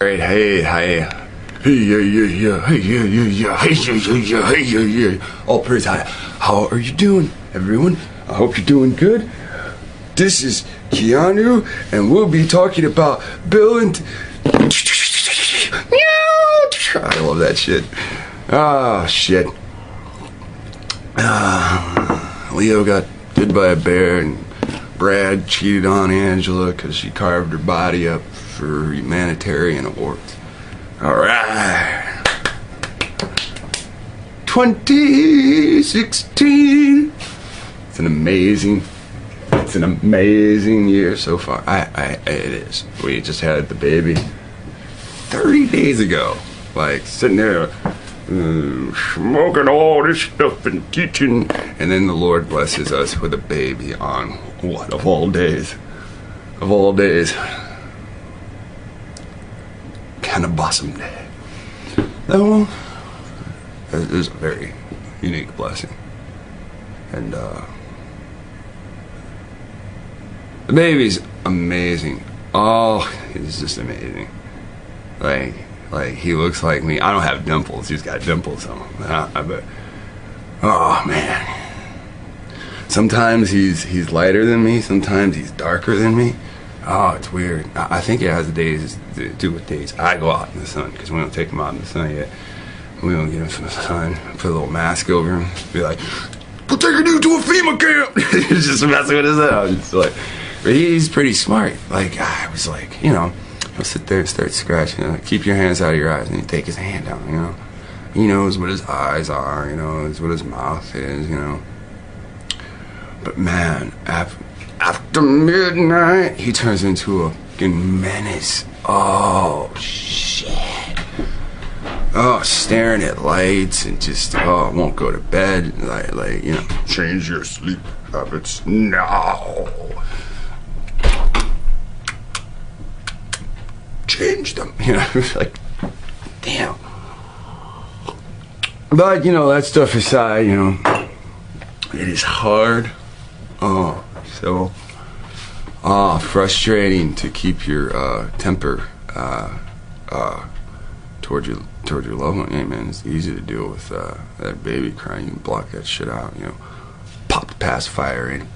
Alright, hey, all praise high. How are you doing, everyone? I hope you're doing good. This is Keanu, and we'll be talking about Bill and... I love that shit. Ah, shit. Leo got bit by a bear, and Brad cheated on Angela because she carved her body up for humanitarian awards. Alright. 2016. It's an amazing year so far. It is. We just had the baby 30 days ago. Like, sitting there smoking all this stuff and teaching, and then the Lord blesses us with a baby on what of all days? Of all days. Kind of blossom day. That is a very unique blessing. And the baby's amazing. Oh, he's just amazing. Like he looks like me. I don't have dimples. He's got dimples on him. But oh man. Sometimes he's lighter than me. Sometimes he's darker than me. Oh, it's weird. I think it has days to do with days I go out in the sun, because we don't take him out in the sun yet. We don't get him some sun. Put a little mask over him. Be like, we'll take you to a FEMA camp. He's just messing with his head. It's like, he's pretty smart. Like, I was like, you know, he'll sit there and start scratching. Like, keep your hands out of your eyes, and he take his hand down. You know, he knows what his eyes are. You know, what his mouth is. You know, but man, after midnight, he turns into a fucking menace. Oh, shit. Oh, staring at lights and just, won't go to bed. Like, you know, change your sleep habits now. Change them. You know, like, damn. But, you know, that stuff aside, you know, it is hard. Oh, so frustrating to keep your temper toward your loved one. Hey man, it's easy to deal with that baby crying. You can block that shit out. You know, pop the pacifier in,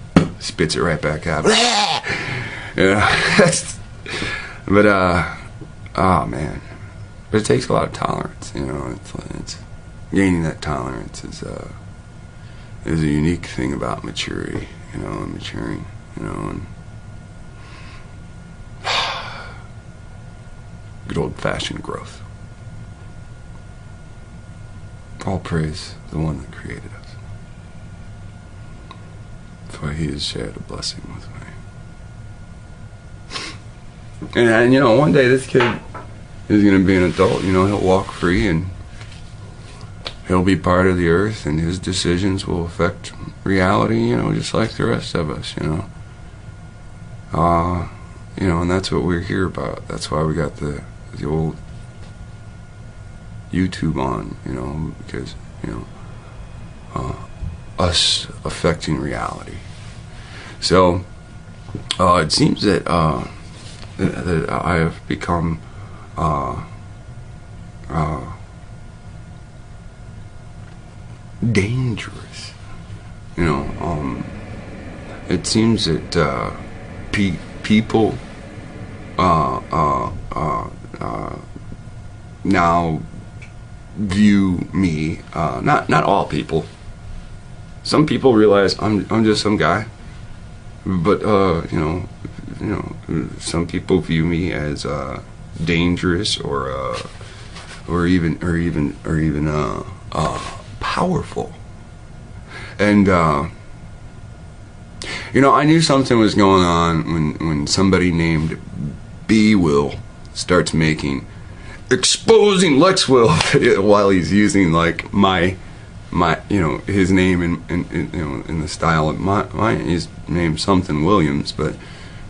spits it right back out. Yeah, but oh man, but it takes a lot of tolerance. You know, it's gaining that tolerance is a unique thing about maturity. You know, and maturing. You know, and good old-fashioned growth. All praise the one that created us, for he has shared a blessing with me. And you know, one day this kid is going to be an adult. You know, he'll walk free, and he'll be part of the earth, and his decisions will affect reality, you know, just like the rest of us, you know. You know, and that's what we're here about. That's why we got the old YouTube on, you know, because, you know, us affecting reality. So, it seems that, that I have become, dangerous. You know, it seems that people now view me, not all people. Some people realize I'm just some guy, but you know, some people view me as dangerous or even powerful. And you know, I knew something was going on when somebody named B-Will starts making exposing lexwill while he's using like my you know, his name in you know, in the style of mine. He's named something Williams, but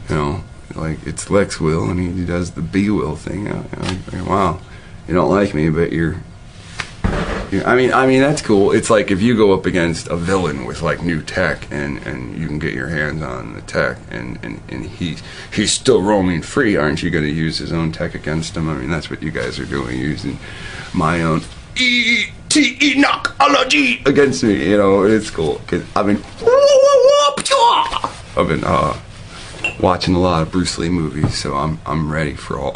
you know, like it's lexwill, and he does the B-Will thing. Like, wow, you don't like me, but you're Yeah, I mean that's cool. It's like if you go up against a villain with like new tech, and you can get your hands on the tech, and he's still roaming free. Aren't you going to use his own tech against him? I mean, that's what you guys are doing, using my own knockology against me. You know, it's cool. 'Cause I've been watching a lot of Bruce Lee movies, so I'm ready for all.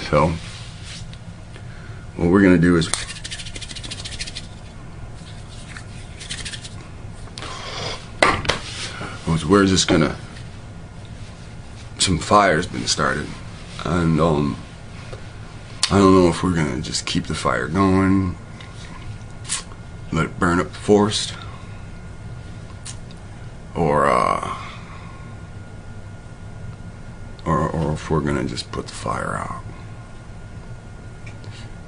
So, what we're gonna do is we're just gonna. Some fire's been started, and I don't know if we're gonna just keep the fire going, let it burn up the forest, or if we're gonna just put the fire out,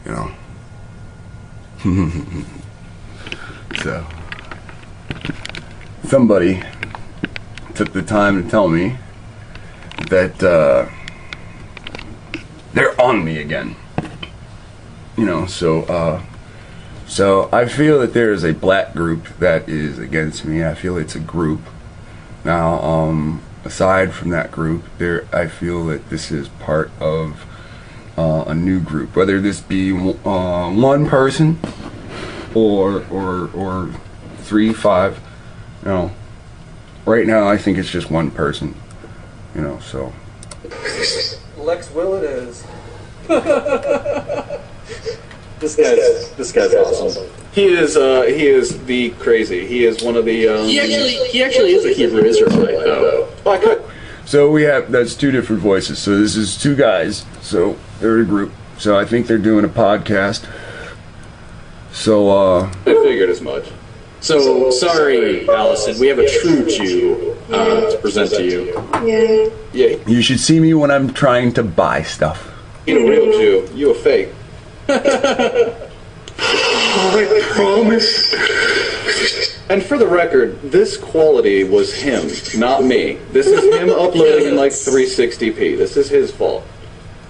you know. So somebody took the time to tell me that they're on me again, you know. So I feel that there is a black group that is against me. I feel it's a group. Now, aside from that group, I feel that this is part of a new group. Whether this be one person or 3, 5, you know. Right now, I think it's just one person, you know. So. Lexwill it is. This guy's awesome. He is the crazy. He is one of the. He actually is a Hebrew Israelite though. So that's two different voices. So this is two guys. So they're a group. So I think they're doing a podcast. So I figured as much. So sorry, Allison. We have a true Jew to present to you. Yeah. You should see me when I'm trying to buy stuff. You're a real Jew. You a fake. I promise. And for the record, this quality was him, not me. This is him uploading in like 360p. This is his fault.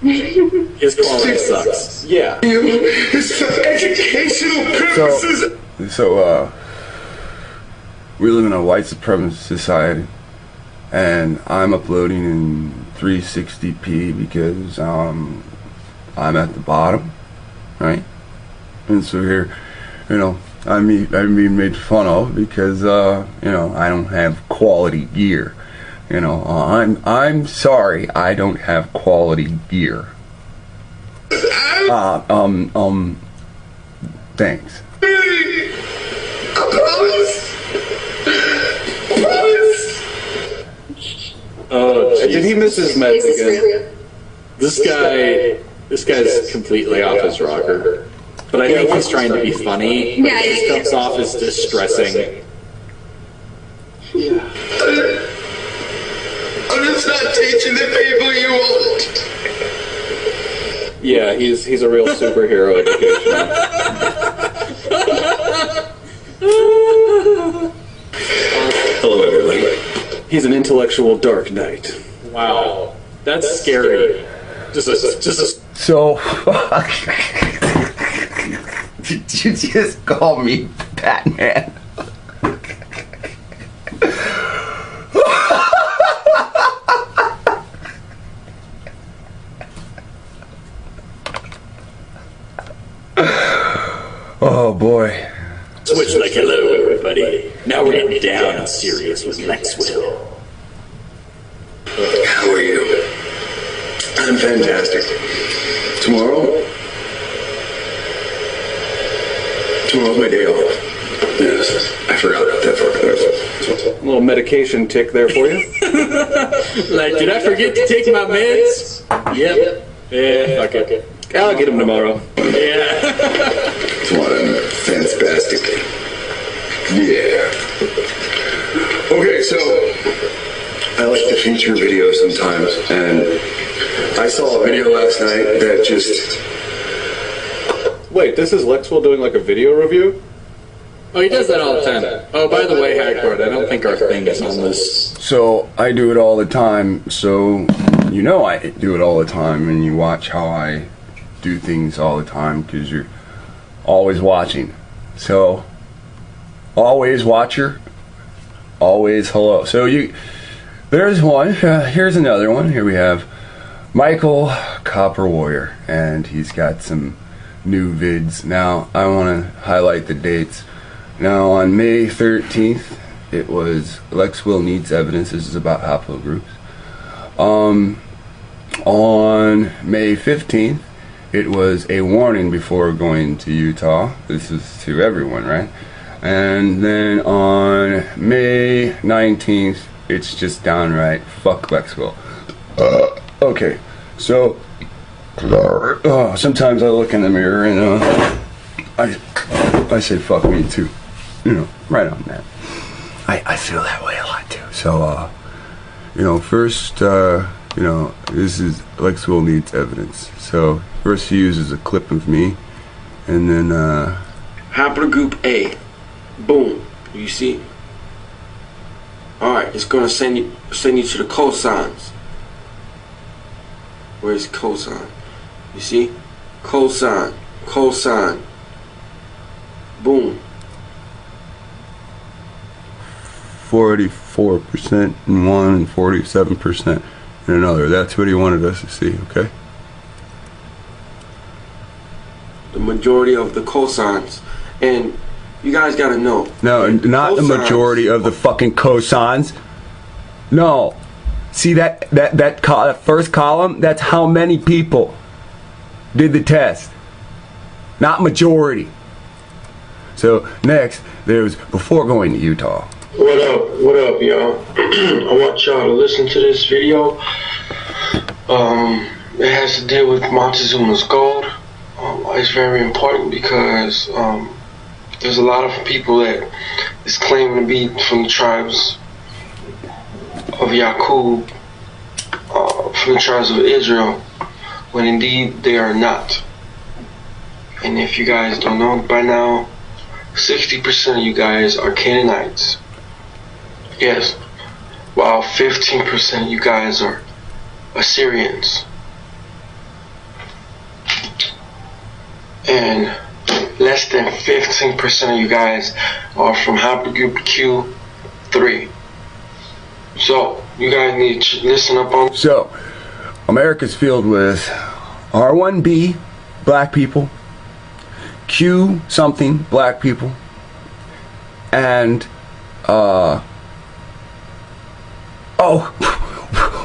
His quality sucks. Yeah. It's for educational purposes. So we live in a white supremacist society, and I'm uploading in 360p because I'm at the bottom, right? And so here, you know, I'm being made fun of because you know, I don't have quality gear. You know, I'm sorry, I don't have quality gear. Thanks. Oh, did he miss his meds again? This guy's completely off his rocker. But I think he's trying to be funny. Yeah, he comes off as distressing. I'm just not teaching the people you want. Yeah, he's a real superhero educational. Hello, everybody. He's an intellectual dark knight. Wow, that's scary. So, did you just call me Batman? Oh boy. Switch like hello, everybody. Now we're getting down and serious with Lexwill. How are you? I'm fantastic. Tomorrow's my day off. Yes, I forgot about that part. A little medication tick there for you. Like, did I forget to take my meds? Yep. Yeah, fuck it. I'll get him tomorrow. Yeah. What a fantastic. Yeah. Okay, so I like to feature videos sometimes, and I saw a video last night that just... Wait, this is Lexwill doing like a video review? Oh, he does that all the time. Oh, by the way, Hagford, I don't think our thing is on this. So I do it all the time. So You know I do it all the time, and you watch how I do things all the time because you're always watching. So, always watcher, always hello. So there's one. Here's another one. Here we have Michael Copper Warrior, and he's got some new vids. Now I want to highlight the dates. Now on May 13th, it was lexwill needs evidence. This is about haplogroups. On May 15th, it was a warning before going to Utah. This is to everyone, right? And then on May 19th, it's just downright fuck lexwill. Okay, so sometimes I look in the mirror and I say fuck me too. You know, right on that. I feel that way a lot too. So you know, first you know, this is lexwill needs evidence. So first he uses a clip of me, and then Haplogroup A. Boom. You see? Alright, it's gonna send you to the cosines. Where's cosine? You see? Cosine. Cosine. Boom. 44% in one and 47% in another. That's what he wanted us to see, okay? The majority of the cosines. And you guys gotta know. No, not the majority of the fucking cosines. No. See that first column? That's how many people did the test. Not majority. So next, there's before going to Utah. What up, y'all? I want y'all to listen to this video. It has to deal with Montezuma's gold. It's very important because there's a lot of people that is claiming to be from the tribes of Yaqub, from the tribes of Israel, when indeed they are not. And if you guys don't know by now, 60% of you guys are Canaanites. Yes, while 15% of you guys are Assyrians. And less than 15% of you guys are from Haplogroup Q3. So, you guys need to listen up on. So, America's filled with R1B, black people, Q something, black people, and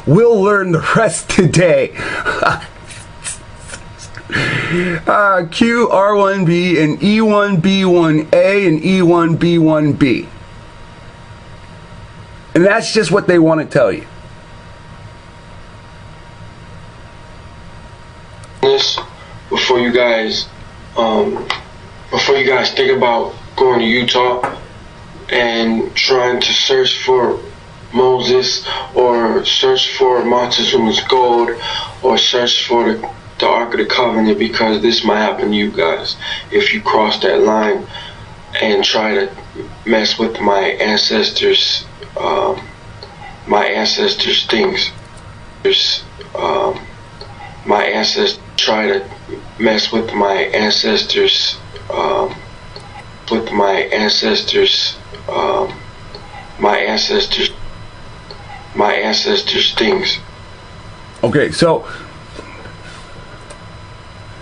we'll learn the rest today. Q, R1B, and E1B1A and E1B1B. And that's just what they want to tell you. This before you guys think about going to Utah and trying to search for Moses or search for Montezuma's gold or search for the Ark of the Covenant, because this might happen to you guys if you cross that line and try to mess with my ancestors' things. My ancestors try to mess with my ancestors' things. Okay, so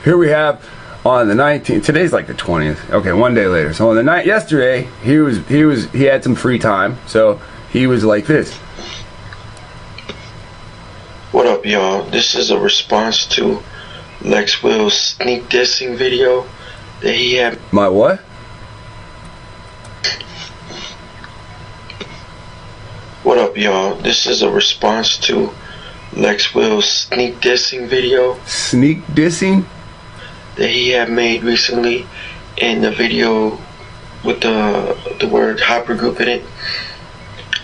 here we have on the 19th. Today's like the 20th. Okay, one day later. So on the night yesterday, he had some free time, so he was like this. What up, y'all? This is a response to lexwill's sneak dissing video that he had. My what? What up, y'all? This is a response to lexwill's sneak dissing video. Sneak dissing? That he had made recently in the video with the word Haplogroup in it,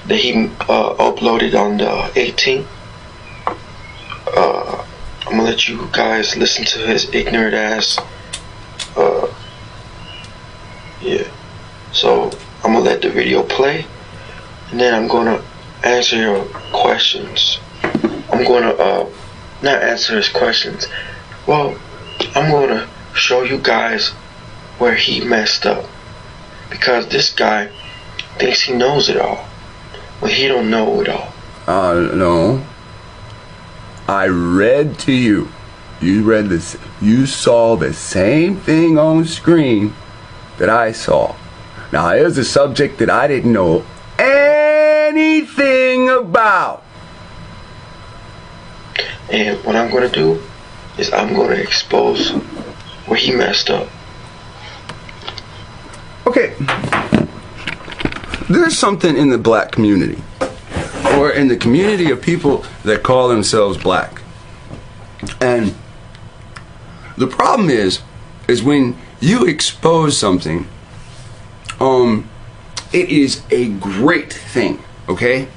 that he uploaded on the 18th. I'm gonna let you guys listen to his ignorant ass. Yeah. So I'm gonna let the video play, and then I'm gonna answer your questions. I'm going to not answer his questions. Well, I'm going to show you guys where he messed up. Because this guy thinks he knows it all, but he don't know it all. No. I read to you. You read this. You saw the same thing on screen that I saw. Now, here's a subject that I didn't know anything about. And what I'm going to do is I'm going to expose where he messed up. Okay. There's something in the black community, or in the community of people that call themselves black. And the problem is when you expose something, it is a great thing, okay?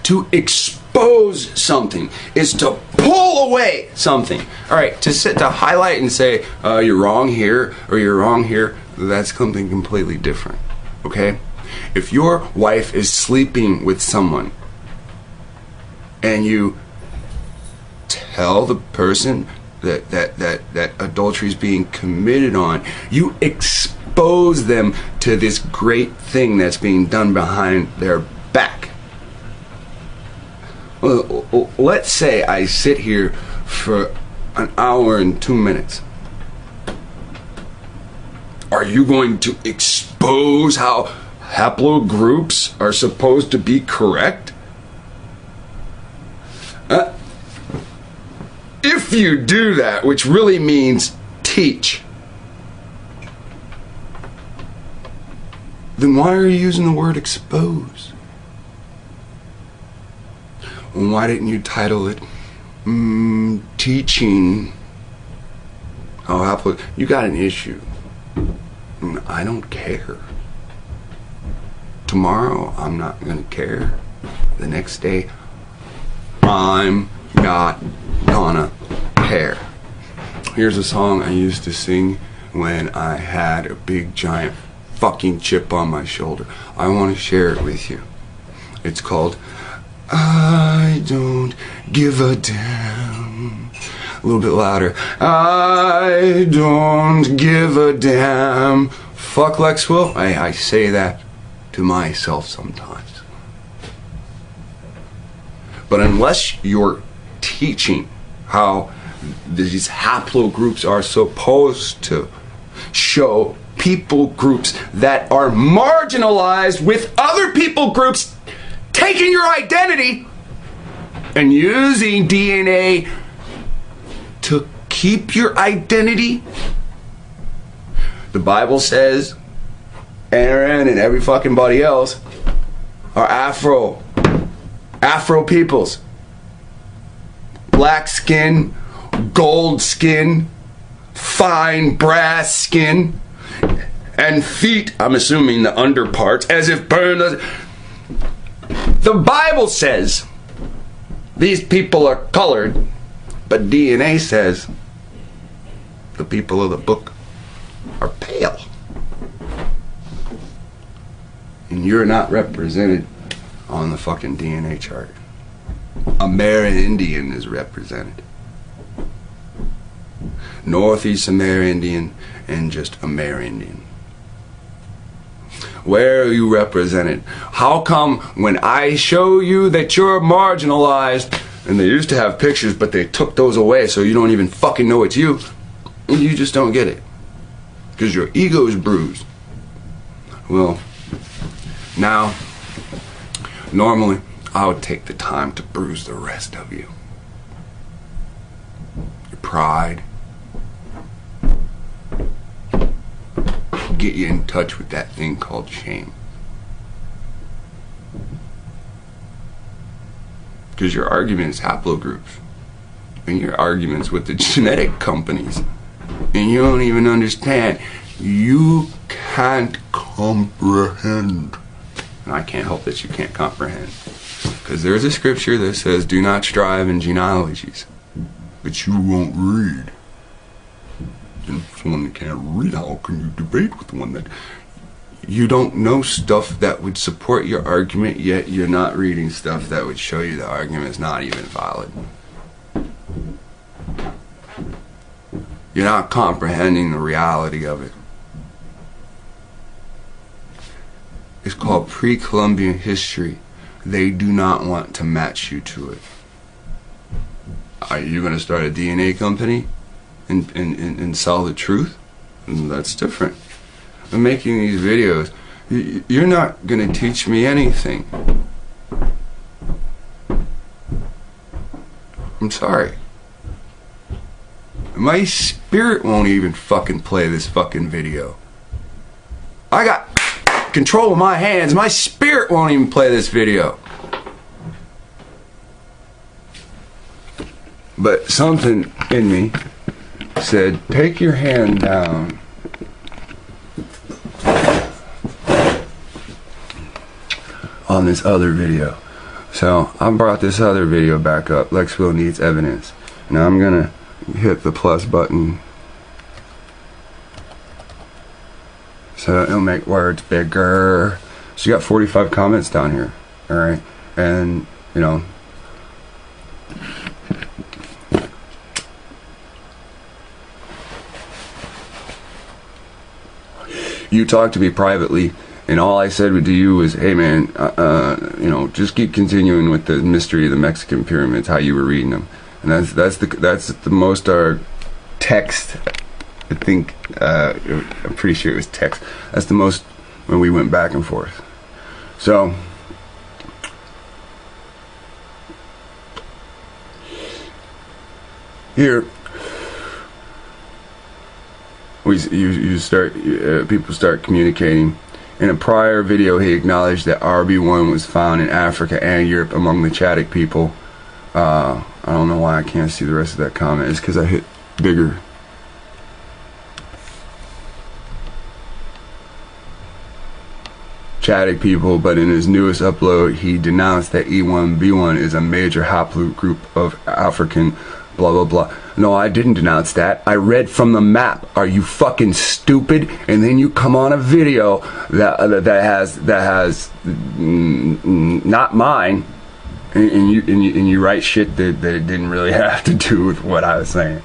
To expose something is to pull away something. All right, to highlight and say, you're wrong here, or you're wrong here, that's something completely different, okay? If your wife is sleeping with someone and you tell the person that adultery is being committed on, you expose them to this great thing that's being done behind their back. Well, let's say I sit here for an hour and 2 minutes. Are you going to expose how haplogroups are supposed to be correct? If you do that, which really means teach, then why are you using the word expose? And why didn't you title it teaching how you got an issue? I don't care. Tomorrow, I'm not gonna care. The next day, I'm not gonna care. Here's a song I used to sing when I had a big giant fucking chip on my shoulder. I want to share it with you. It's called I Don't Give a Damn. A little bit louder. I don't give a damn. Fuck lexwill. I say that to myself sometimes. But unless you're teaching how these haplogroups are supposed to show people groups that are marginalized with other people groups taking your identity and using DNA to keep your identity. The Bible says Aaron and every fucking body else are Afro peoples. Black skin, gold skin, fine brass skin, and feet, I'm assuming the underparts, as if burned. The Bible says these people are colored, but DNA says the people of the book are pale. And you're not represented on the fucking DNA chart. Amerindian is represented. Northeast Amerindian and just Amerindian. Where are you represented? How come when I show you that you're marginalized, and they used to have pictures but they took those away so you don't even fucking know it's you, you just don't get it? Because your ego is bruised. Well, now, normally I would take the time to bruise the rest of you. Your pride. Get you in touch with that thing called shame. Because your argument is haplogroups. And your arguments with the genetic companies. And you don't even understand. You can't comprehend. And I can't help that you can't comprehend. Because there's a scripture that says, do not strive in genealogies. But you won't read. And someone that can't read, how can you debate with one that You don't know stuff that would support your argument, yet you're not reading stuff that would show you the argument is not even valid. You're not comprehending the reality of it. It's called pre-Columbian history. They do not want to match you to it. Are you going to start a DNA company and sell the truth? That's different. I'm making these videos. You're not going to teach me anything. I'm sorry. My spirit won't even fucking play this fucking video. I got control of my hands. My spirit won't even play this video. But something in me said, take your hand down. On this other video. So I brought this other video back up. Lexwill needs evidence. Now I'm gonna hit the plus button so it'll make words bigger. So you got 45 comments down here. Alright. And you know, you talked to me privately, and all I said to you was, hey man, you know, just keep continuing with the mystery of the Mexican pyramids, how you were reading them. And that's the most text, I think, I'm pretty sure it was text. That's the most when we went back and forth. So, here, people start communicating. In a prior video, he acknowledged that RB1 was found in Africa and Europe among the Chadic people. I don't know why I can't see the rest of that comment. It's because I hit bigger. Chadic people, but in his newest upload, he denounced that E1B1 is a major haplogroup of African blah blah blah. No, I didn't denounce that. I read from the map. Are you fucking stupid? And then you come on a video that has not mine, and you write shit that it didn't really have to do with what I was saying.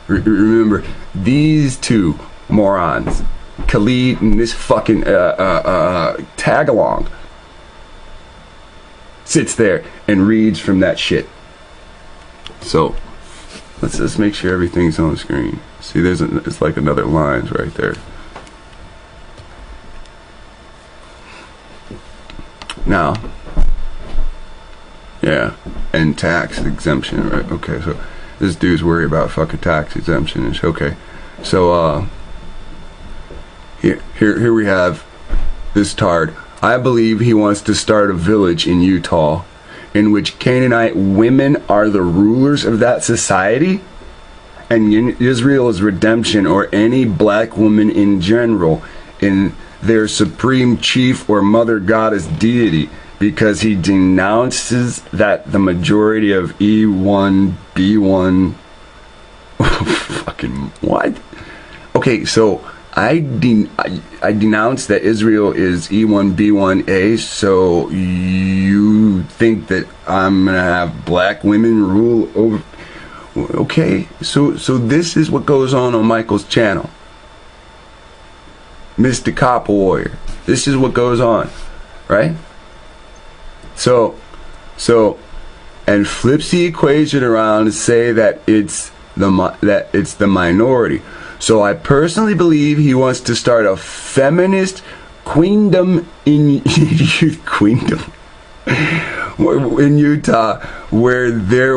Remember, these two morons, Khalid and this fucking tag along, sits there and reads from that shit. So let's just make sure everything's on the screen. See, it's like another lines right there. Now, yeah, and tax exemption, right? Okay, so this dude's worried about fucking tax exemption. It's okay. So here we have this tard. I believe he wants to start a village in Utah in which Canaanite women are the rulers of that society, and Israel's redemption, or any black woman in general, in their supreme chief or mother goddess deity, because he denounces that the majority of E1B1 fucking what? Okay, so I denounce that Israel is E1B1A, so you think that I'm gonna have black women rule over? Okay, so this is what goes on Michael's channel, Mr. Copper Warrior. This is what goes on, right? So, and flips the equation around to say that it's the minority. So I personally believe he wants to start a feminist queendom in queendom in Utah, where they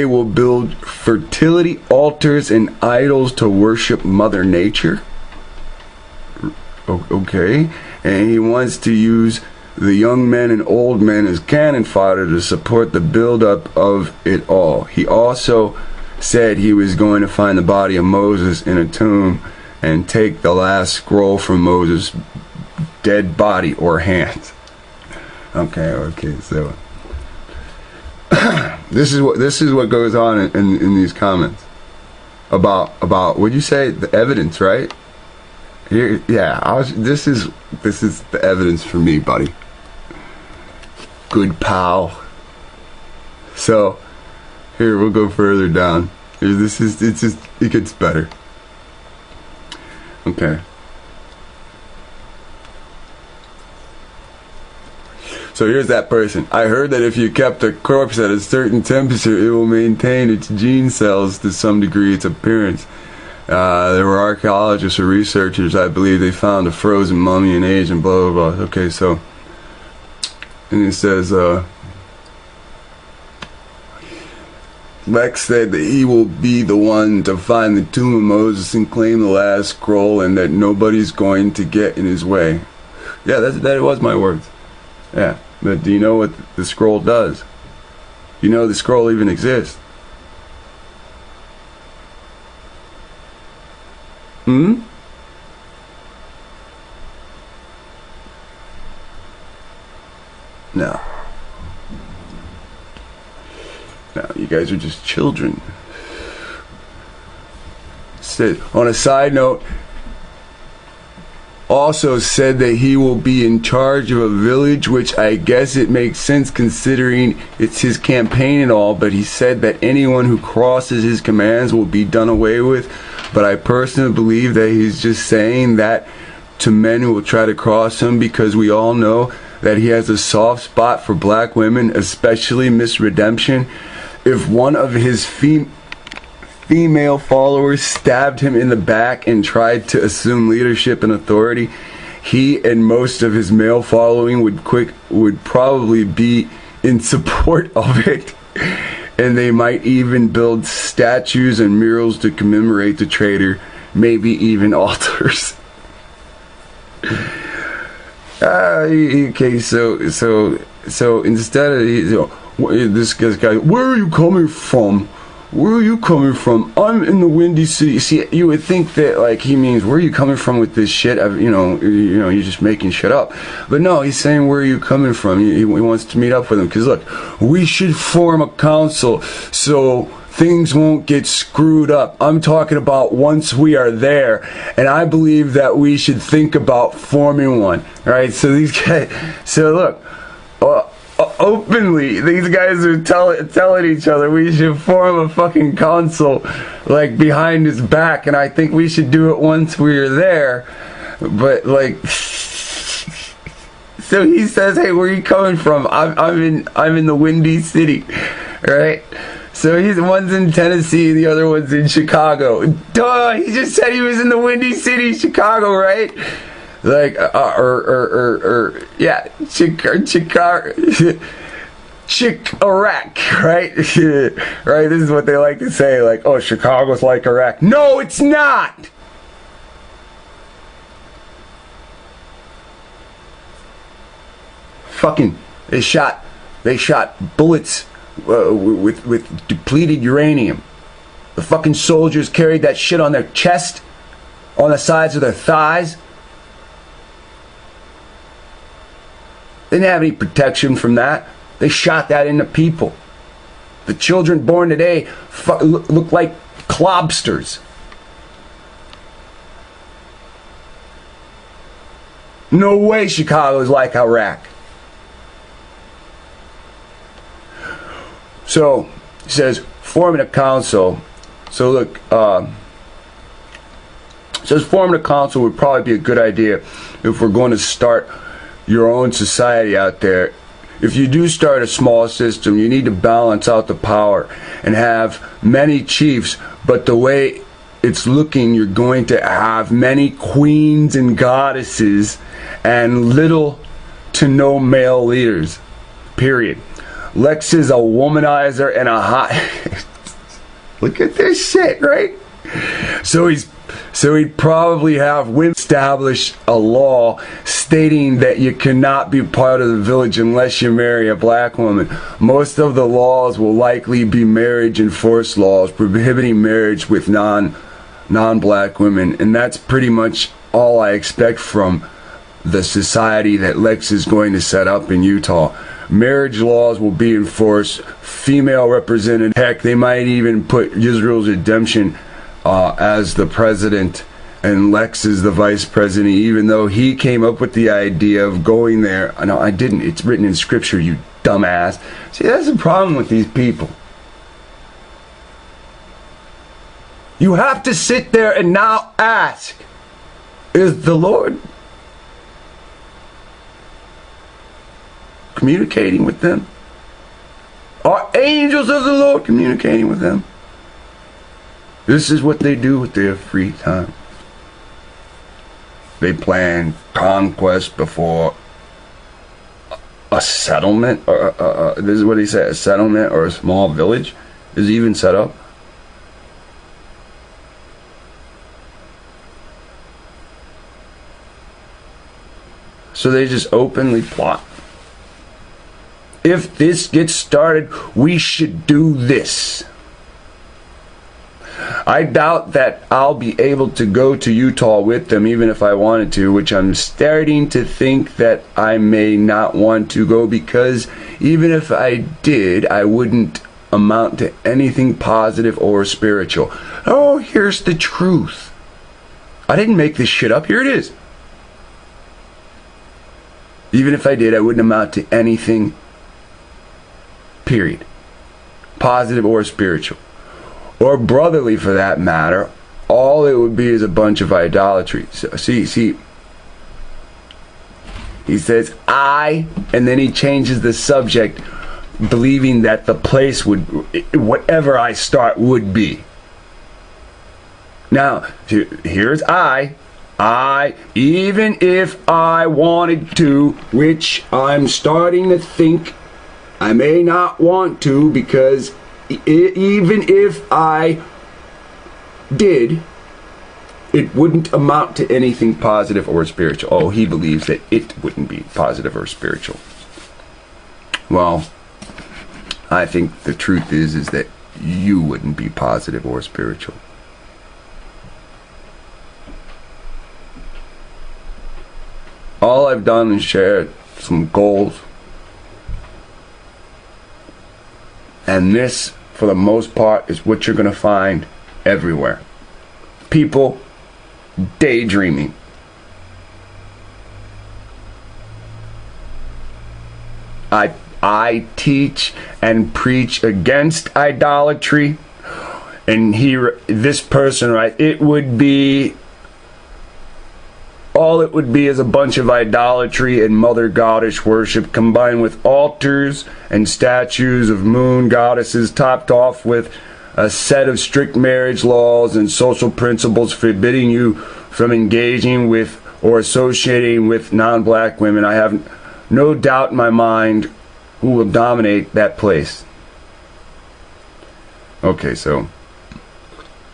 will build fertility altars and idols to worship Mother Nature. Okay, and he wants to use the young men and old men as cannon fodder to support the buildup of it all. He also said he was going to find the body of Moses in a tomb and take the last scroll from Moses' dead body or hands. Okay, so this is what goes on in these comments about what'd you say, the evidence, right? Here, yeah, this is the evidence for me, buddy. Good pal. So, here, we'll go further down. It gets better. Okay. So here's that person. I heard that if you kept a corpse at a certain temperature, it will maintain its gene cells to some degree, its appearance. There were archaeologists or researchers, I believe, they found a frozen mummy in age and blah, blah, blah. Okay, so, and it says, Lex said that he will be the one to find the tomb of Moses and claim the last scroll, and that nobody's going to get in his way. Yeah, that was my words. Yeah, but do you know what the scroll does? You know the scroll even exists. Hmm? No. No, you guys are just children. Said, on a side note, also said that he will be in charge of a village, which I guess it makes sense considering it's his campaign and all, but he said that anyone who crosses his commands will be done away with. But I personally believe that he's just saying that to men who will try to cross him, because we all know that he has a soft spot for black women, especially Miss Redemption. If one of his female followers stabbed him in the back and tried to assume leadership and authority, he and most of his male following would probably be in support of it. And they might even build statues and murals to commemorate the traitor, maybe even altars. Okay, so instead of this guy, where are you coming from? Where are you coming from? I'm in the Windy City. See, you would think that like he means where are you coming from with this shit? You're just making shit up. But no, he's saying where are you coming from? He wants to meet up with him because look, we should form a council so things won't get screwed up. I'm talking about once we are there, and I believe that we should think about forming one. Right? So these guys. So look. Openly, these guys are telling each other we should form a fucking council like behind his back, and I think we should do it once we're there. But like, so he says, "Hey, where are you coming from? I'm in the Windy City, right?" So one's in Tennessee, the other one's in Chicago. Duh! He just said he was in the Windy City, Chicago, right? Like, yeah, Chick-Iraq, right? Right, this is what they like to say, like, oh, Chicago's like Iraq. No, it's not! Fucking, they shot bullets with depleted uranium. The fucking soldiers carried that shit on their chest, on the sides of their thighs. They didn't have any protection from that. They shot that into people. The children born today look like clobsters. No way Chicago is like Iraq. So, he says, forming a council. So look, says forming a council would probably be a good idea if we're going to start your own society out there. If you do start a small system, you need to balance out the power and have many chiefs, but the way it's looking, you're going to have many queens and goddesses and little to no male leaders. Period. Lex is a womanizer and a hot look at this shit, right? So he'd probably have women establish a law stating that you cannot be part of the village unless you marry a black woman. Most of the laws will likely be marriage and forced laws prohibiting marriage with non-black women, and that's pretty much all I expect from the society that Lex is going to set up in Utah. Marriage laws will be enforced, female represented. Heck, they might even put Israel's Redemption as the president and Lex is the vice president, even though he came up with the idea of going there. No, I didn't. It's written in scripture, you dumbass. See, that's the problem with these people. You have to sit there and now ask, is the Lord communicating with them? Are angels of the Lord communicating with them? This is what they do with their free time. They plan conquest before a settlement, or this is what he said, a settlement or a small village is even set up. So they just openly plot. If this gets started, we should do this. I doubt that I'll be able to go to Utah with them, even if I wanted to, which I'm starting to think that I may not want to go, because even if I did, I wouldn't amount to anything positive or spiritual. Oh, here's the truth. I didn't make this shit up. Here it is. Even if I did, I wouldn't amount to anything, period. Positive or spiritual. Or brotherly, for that matter. All it would be is a bunch of idolatry. So, see, he says, I, and then he changes the subject, believing that the place would, whatever I start would be. Now, here's I, even if I wanted to, which I'm starting to think I may not want to, because even if I did, it wouldn't amount to anything positive or spiritual. Oh, he believes that it wouldn't be positive or spiritual. Well, I think the truth is that you wouldn't be positive or spiritual. All I've done is share some goals. And this, for the most part, is what you're going to find everywhere. People daydreaming. I teach and preach against idolatry. And this person, right, all it would be is a bunch of idolatry and mother goddess worship, combined with altars and statues of moon goddesses, topped off with a set of strict marriage laws and social principles forbidding you from engaging with or associating with non-black women. I have no doubt in my mind who will dominate that place. Okay, so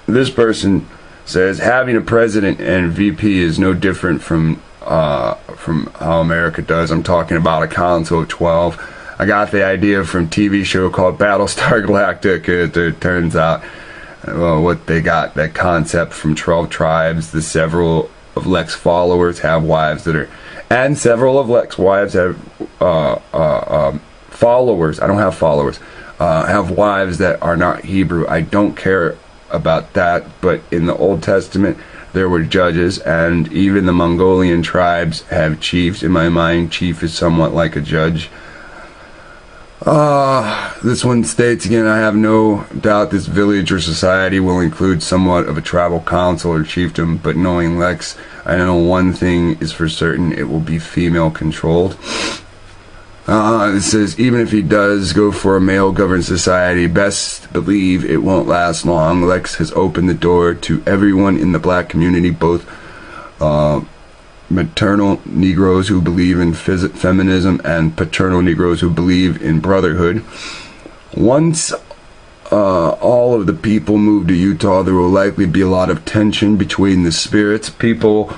this person says having a president and VP is no different from how America does. I'm talking about a council of 12. I got the idea from a TV show called Battlestar Galactica. It turns out, well, what they got, that concept from 12 tribes. The several of Lex followers have wives that are, and several of Lex wives have followers. I don't have followers. Have wives that are not Hebrew. I don't care about that, but in the Old Testament there were judges, and even the Mongolian tribes have chiefs. In my mind, chief is somewhat like a judge. This one states again, I have no doubt this village or society will include somewhat of a tribal council or chiefdom, but knowing Lex, I know one thing is for certain: it will be female controlled. It says, even if he does go for a male-governed society, best believe it won't last long. Lex has opened the door to everyone in the black community, both maternal Negroes who believe in feminism and paternal Negroes who believe in brotherhood. Once all of the people move to Utah, there will likely be a lot of tension between the spirits. People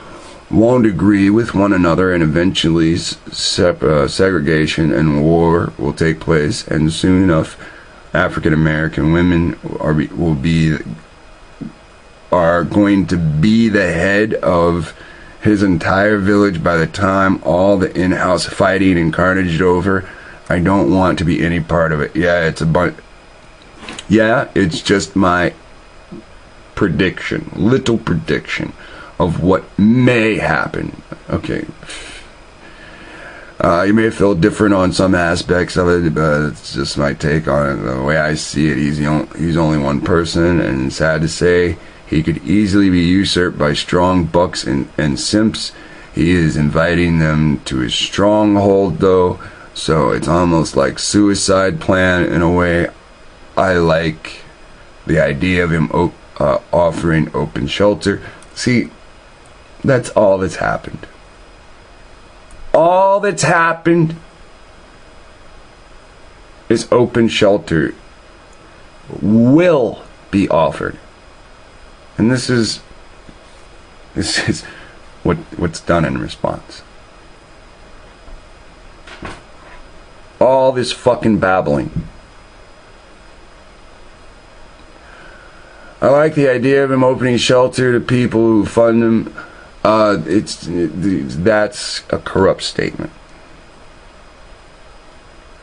won't agree with one another, and eventually segregation and war will take place, and soon enough African American women are going to be the head of his entire village by the time all the in-house fighting and carnage is over. I don't want to be any part of it. It's just my prediction, little prediction. of what may happen. Okay. You may feel different on some aspects of it, but it's just my take on it. The way I see it, he's only one person, and sad to say, he could easily be usurped by strong bucks and simps. He is inviting them to his stronghold, though, so it's almost like suicide plan in a way. I like the idea of him offering open shelter. See, that's all that's happened. All that's happened is open shelter will be offered. And this is what's done in response. All this fucking babbling. I like the idea of him opening shelter to people who fund him. That's a corrupt statement.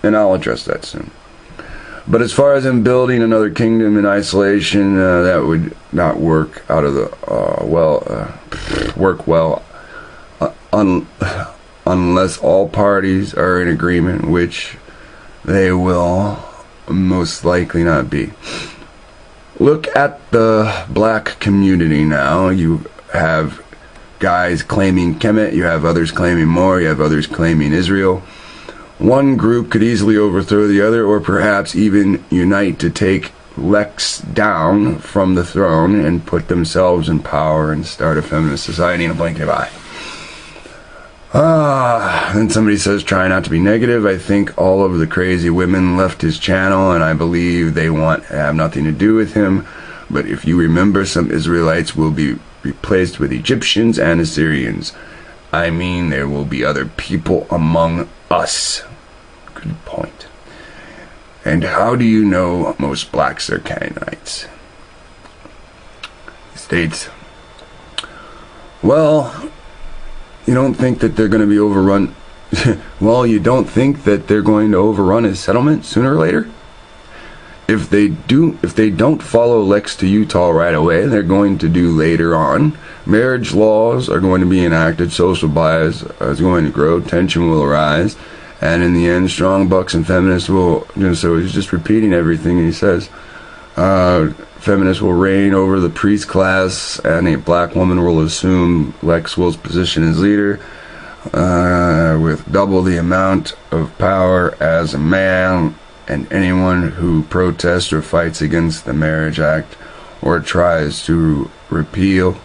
And I'll address that soon. But as far as him building another kingdom in isolation, that would not work out of the work well unless all parties are in agreement, which they will most likely not be. Look at the black community now. You have guys claiming Kemet, you have others claiming more, you have others claiming Israel. One group could easily overthrow the other, or perhaps even unite to take Lex down from the throne and put themselves in power and start a feminist society in a blink of an eye. Then somebody says, try not to be negative. I think all of the crazy women left his channel, and I believe they have nothing to do with him. But if you remember, some Israelites will be replaced with Egyptians and Assyrians. I mean, there will be other people among us. Good point. And how do you know most blacks are Canaanites? He states, well, you don't think that they're going to be overrun. Well, you don't think that they're going to overrun his settlement sooner or later? If they don't follow Lex to Utah right away, they're going to do later on. Marriage laws are going to be enacted, social bias is going to grow, tension will arise, and in the end, strong bucks and feminists will, so he's just repeating everything he says. Feminists will reign over the priest class, and a black woman will assume Lex Will's position as leader, with double the amount of power as a man. And anyone who protests or fights against the Marriage Act or tries to repeal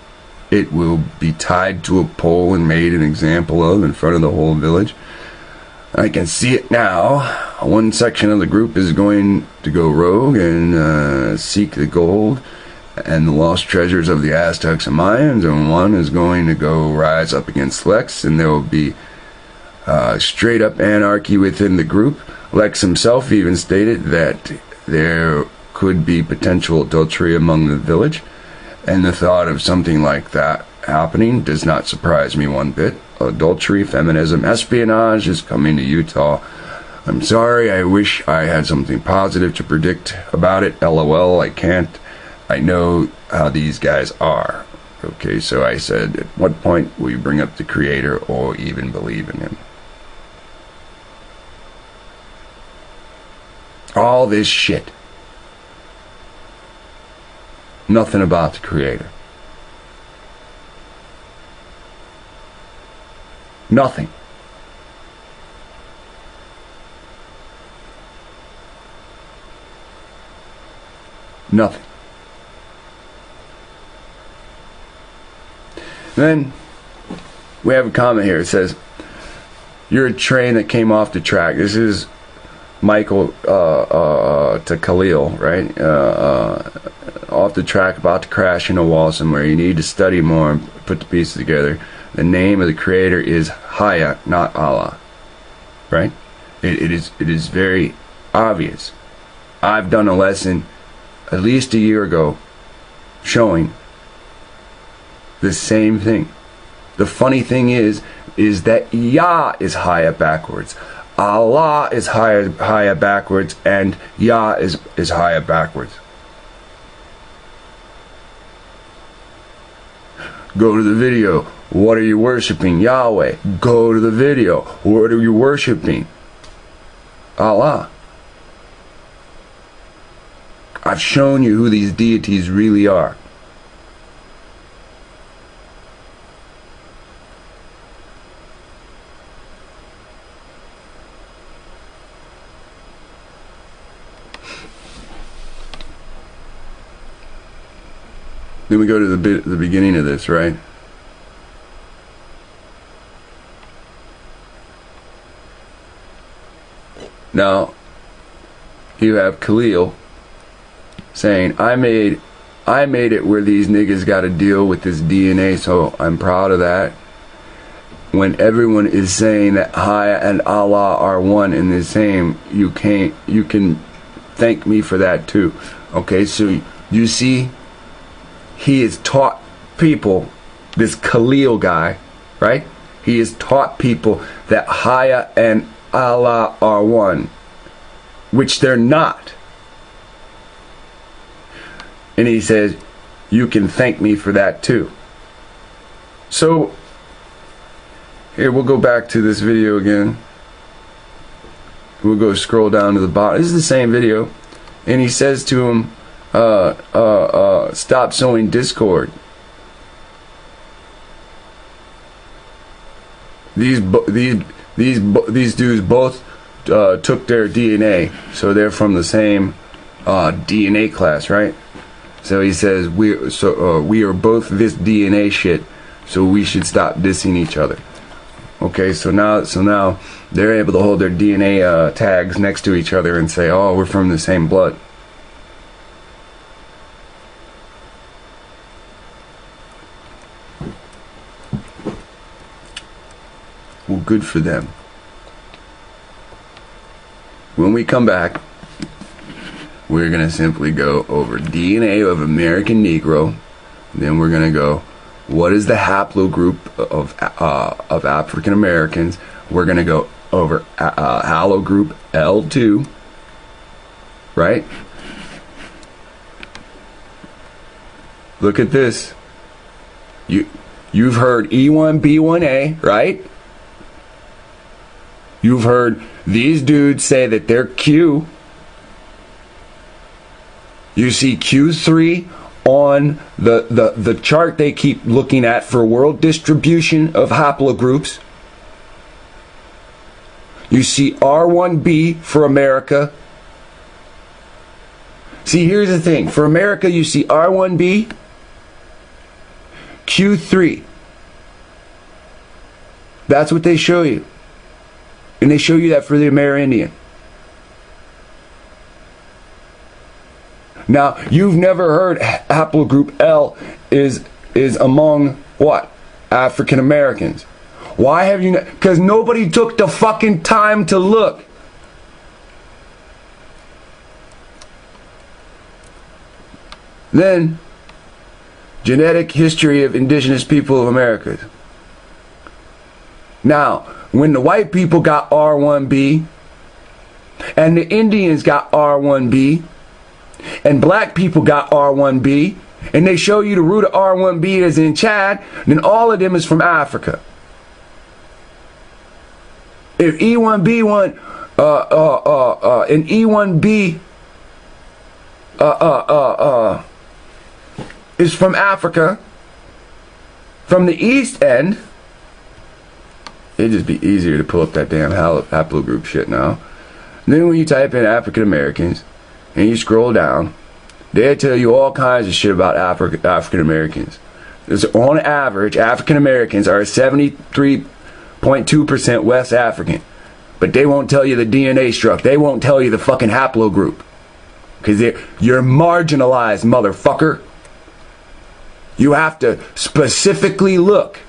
it will be tied to a pole and made an example of in front of the whole village. I can see it now. One section of the group is going to go rogue and seek the gold and the lost treasures of the Aztecs and Mayans, and one is going to go rise up against Lex, and there will be straight up anarchy within the group. Lex himself even stated that there could be potential adultery among the village, and the thought of something like that happening does not surprise me one bit. Adultery, feminism, espionage is coming to Utah. I'm sorry, I wish I had something positive to predict about it. LOL, I can't. I know how these guys are. Okay, so I said, at what point will you bring up the Creator or even believe in him? All this shit. Nothing about the Creator. Nothing. Nothing. Then we have a comment here. It says, "You're a train that came off the track." This is Michael to Khalil, right? Off the track, about to crash into a wall somewhere. You need to study more and put the pieces together. The name of the Creator is Haya, not Allah, right? It is very obvious. I've done a lesson at least a year ago showing the same thing. The funny thing is that Yah is Haya backwards. Allah is Haya backwards, and Yah is Haya backwards. Go to the video. What are you worshiping? Yahweh. Go to the video. What are you worshiping? Allah. I've shown you who these deities really are. Then we go to the beginning of this, right? Now, you have Khalil saying, I made it where these niggas got to deal with this DNA, so I'm proud of that. When everyone is saying that Haya and Allah are one and the same, you can thank me for that too. Okay, so you see, he has taught people, this Khalil guy, right? He has taught people that Haya and Allah are one, which they're not. And he says, you can thank me for that too. So, here, we'll go back to this video again. We'll go scroll down to the bottom. This is the same video. And he says to him, stop sowing discord. These dudes both took their DNA, so they're from the same DNA class, right? So he says we are both this DNA shit, so we should stop dissing each other. Okay, so now they're able to hold their DNA tags next to each other and say, oh, we're from the same blood. Well, good for them. When we come back, we're going to simply go over DNA of American Negro. Then we're going to go, what is the haplogroup of African Americans? We're going to go over Haplogroup L2, right? Look at this. You've heard E1B1A, right? You've heard these dudes say that they're Q. You see Q3 on the chart they keep looking at for world distribution of haplogroups. You see R1B for America. See, here's the thing. For America, you see R1B, Q3. That's what they show you. And they show you that for the Amerindian. Now, you've never heard haplogroup L is among what? African Americans. Why have you not? Because nobody took the fucking time to look. Then, genetic history of indigenous people of America. Now, when the white people got R1B, and the Indians got R1B, and black people got R1B, and they show you the root of R1B is in Chad, then all of them is from Africa. If E1B1 and E1B is from Africa, from the East End, it'd just be easier to pull up that damn haplogroup shit now. And then when you type in African Americans and you scroll down, they'll tell you all kinds of shit about African Americans. On average, African Americans are 73.2% West African. But they won't tell you the DNA structure. They won't tell you the fucking haplogroup. Because you're marginalized, motherfucker. You have to specifically look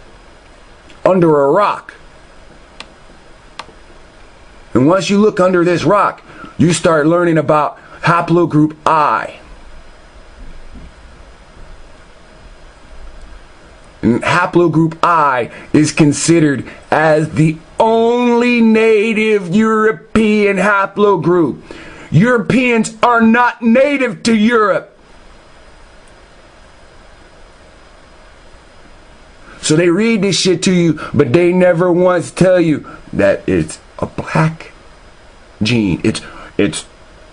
under a rock. And once you look under this rock, you start learning about haplogroup I. And haplogroup I is considered as the only native European haplogroup. Europeans are not native to Europe. So they read this shit to you, but they never once tell you that it's a black gene. It's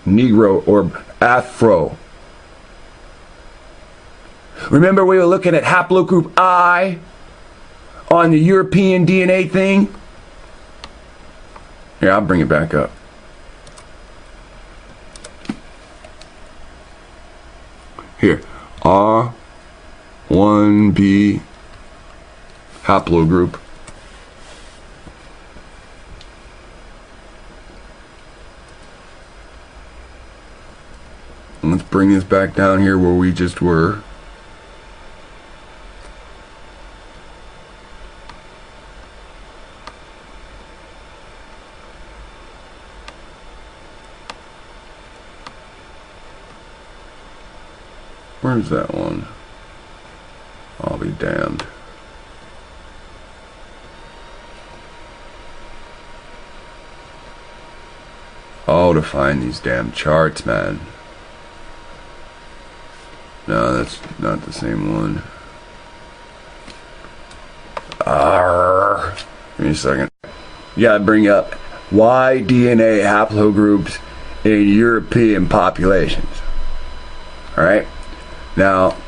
Negro or Afro. Remember we were looking at haplogroup I on the European DNA thing? Here, I'll bring it back up. Here, R1b haplogroup. Let's bring this back down here where we just were. Where's that one? I'll be damned. Oh, to find these damn charts, man. No, that's not the same one. Give me a second. You gotta bring up why DNA haplogroups in European populations. Alright? Now,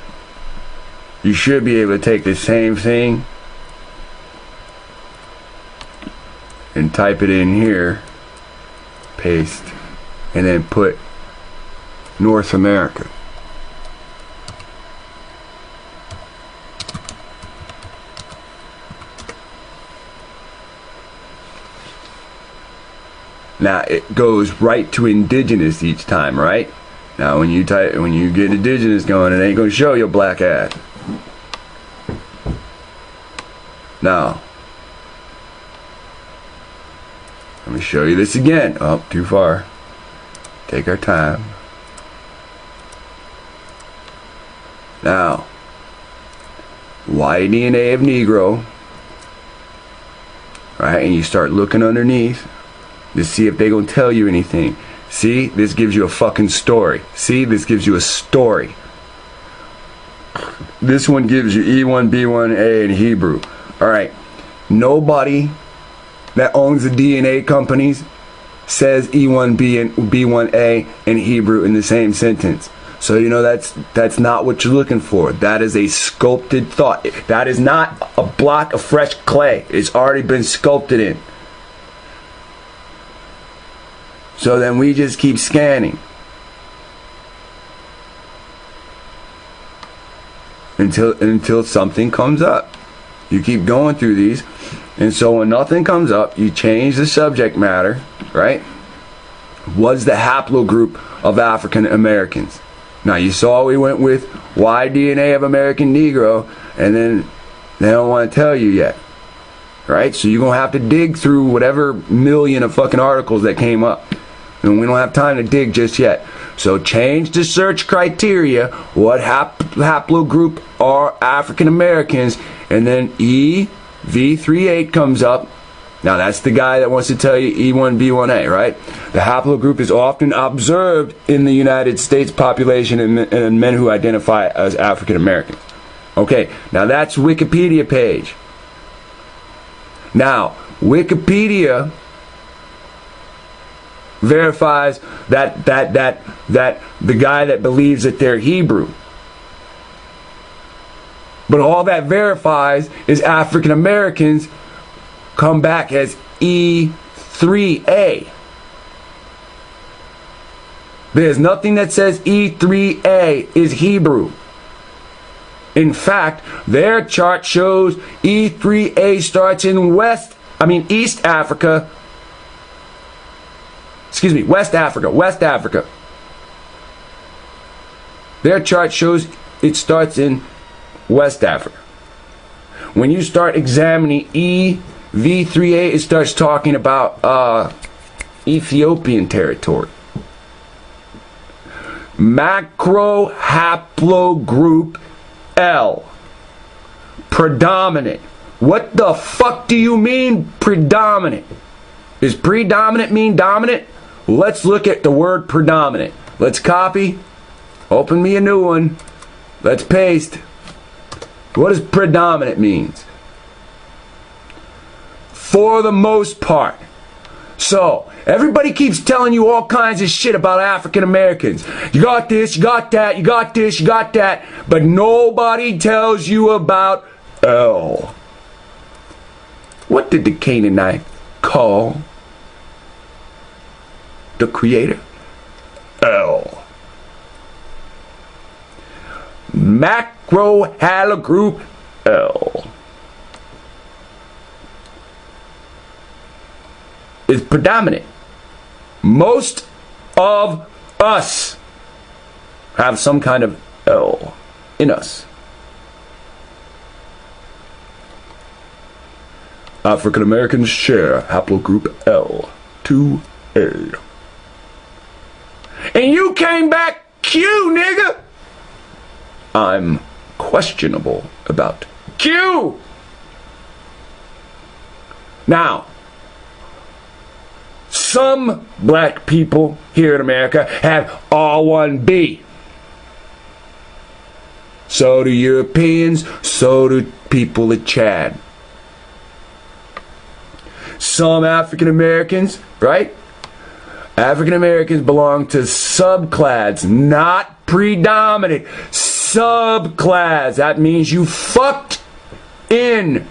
you should be able to take the same thing and type it in here, paste, and then put North America. Now it goes right to indigenous each time, right? Now when you get indigenous going, it ain't gonna show your black ass. Now, let me show you this again. Oh, too far. Take our time. Now, Y-DNA of Negro, right? And you start looking underneath to see if they're gonna tell you anything. See, this gives you a fucking story. See, this gives you a story. This one gives you E1, B1A in Hebrew. Alright, nobody that owns the DNA companies says E1B and B1A in Hebrew in the same sentence. So you know that's not what you're looking for. That is a sculpted thought. That is not a block of fresh clay. It's already been sculpted in. So then we just keep scanning until something comes up. You keep going through these, and so when nothing comes up, you change the subject matter, right? What's the haplogroup of African Americans? Now you saw we went with Y-DNA of American Negro, and then they don't want to tell you yet, right? So you're gonna have to dig through whatever million of fucking articles that came up. And we don't have time to dig just yet. So change the search criteria. What haplogroup are African Americans? And then EV38 comes up. Now that's the guy that wants to tell you E1B1A, right? The haplogroup is often observed in the United States population in men who identify as African Americans. Okay, now that's Wikipedia page. Now, Wikipedia verifies that the guy that believes that they're Hebrew. But all that verifies is African Americans come back as E3A. There's nothing that says E3A is Hebrew. In fact, their chart shows E3A starts in West Africa. West Africa. Their chart shows it starts in West Africa. When you start examining EV3A, it starts talking about Ethiopian territory. Macro haplogroup L. Predominant. What the fuck do you mean predominant? Does predominant mean dominant? Let's look at the word predominant. Let's copy. Open me a new one. Let's paste. What does predominant means? for the most part. So, everybody keeps telling you all kinds of shit about African Americans. You got this, you got that, you got this, you got that, but nobody tells you about El. What did the Canaanite call the creator? El. Haplogroup El is predominant. Most of us have some kind of L in us. African Americans share haplogroup L2A. And you came back Q, nigga! I'm questionable about Q! Now, some black people here in America have R1B. So do Europeans, so do people at Chad. Some African Americans, right? African Americans belong to subclass, not predominant. Subclass. That means you fucked in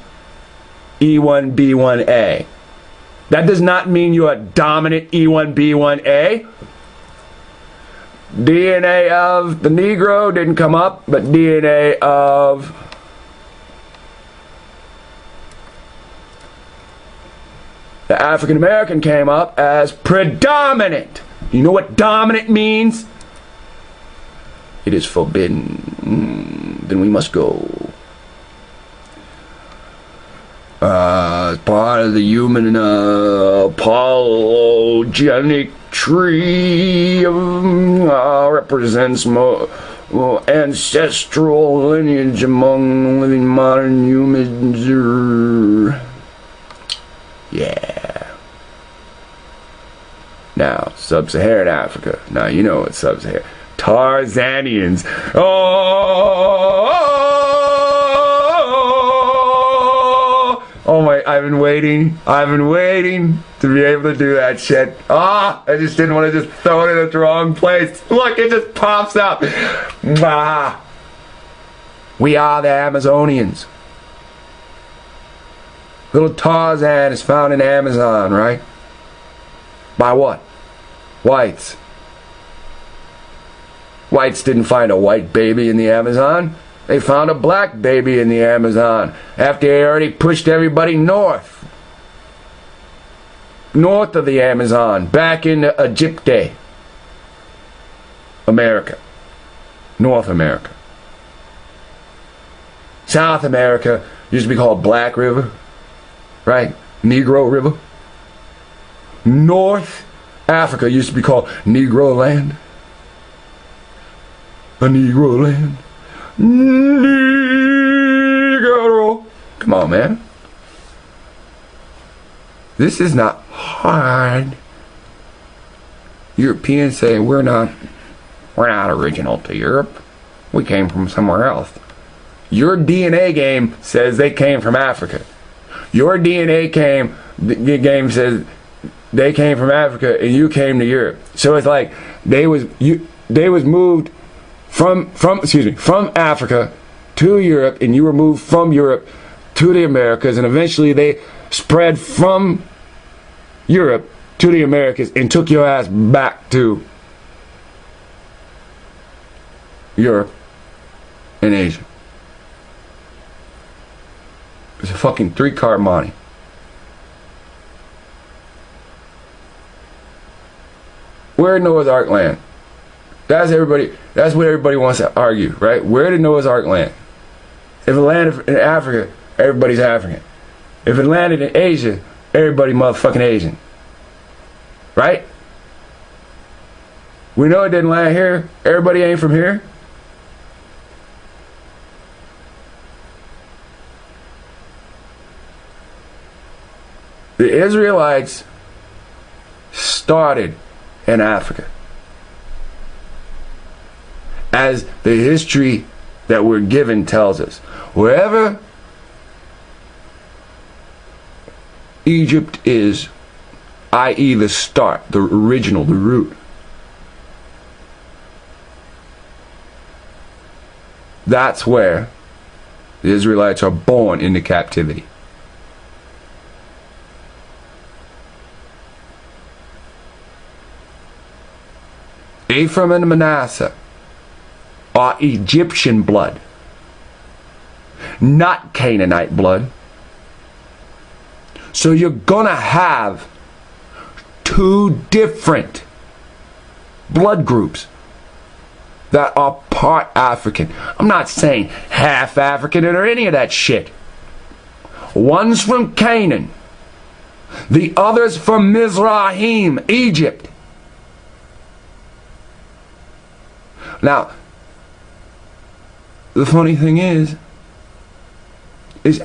E1B1A. That does not mean you're a dominant E1B1A. DNA of the Negro didn't come up, but DNA of the African American came up as predominant. You know what dominant means? It is forbidden. Then we must go. Part of the human polygenic tree represents more ancestral lineage among living modern humans. Yeah. Now, sub-Saharan Africa. Now, you know what sub-Saharan. Tarzanians. Oh my, I've been waiting to be able to do that shit. I just didn't want to just throw it in the wrong place. Look, it just pops up. We are the Amazonians. Little Tarzan is found in Amazon, right? By what? Whites. Whites didn't find a white baby in the Amazon. They found a black baby in the Amazon after they already pushed everybody north. North of the Amazon, back into Egypte. America. North America. South America used to be called Black River. Right? Negro River. North Africa used to be called Negro Land. A Negro Land. Negro. Come on, man. This is not hard. Europeans say we're not original to Europe. We came from somewhere else. Your DNA game says they came from Africa. Your DNA game says they came from Africa and you came to Europe. So it's like they was moved from Africa to Europe, and you were moved from Europe to the Americas, and eventually they spread from Europe to the Americas and took your ass back to Europe and Asia. It's a fucking 3-card money. Where in Noah's Ark land? That's what everybody wants to argue, right? Where did Noah's Ark land? If it landed in Africa, everybody's African. If it landed in Asia, everybody motherfucking Asian. Right? We know it didn't land here. Everybody ain't from here. The Israelites started in Africa. As the history that we're given tells us. Wherever Egypt is, i.e. the start, the original, the root. That's where the Israelites are born into captivity. Ephraim and Manasseh are Egyptian blood, not Canaanite blood. So you're gonna have two different blood groups that are part African. I'm not saying half African or any of that shit. One's from Canaan, the other's from Mizrahim, Egypt. Now, the funny thing is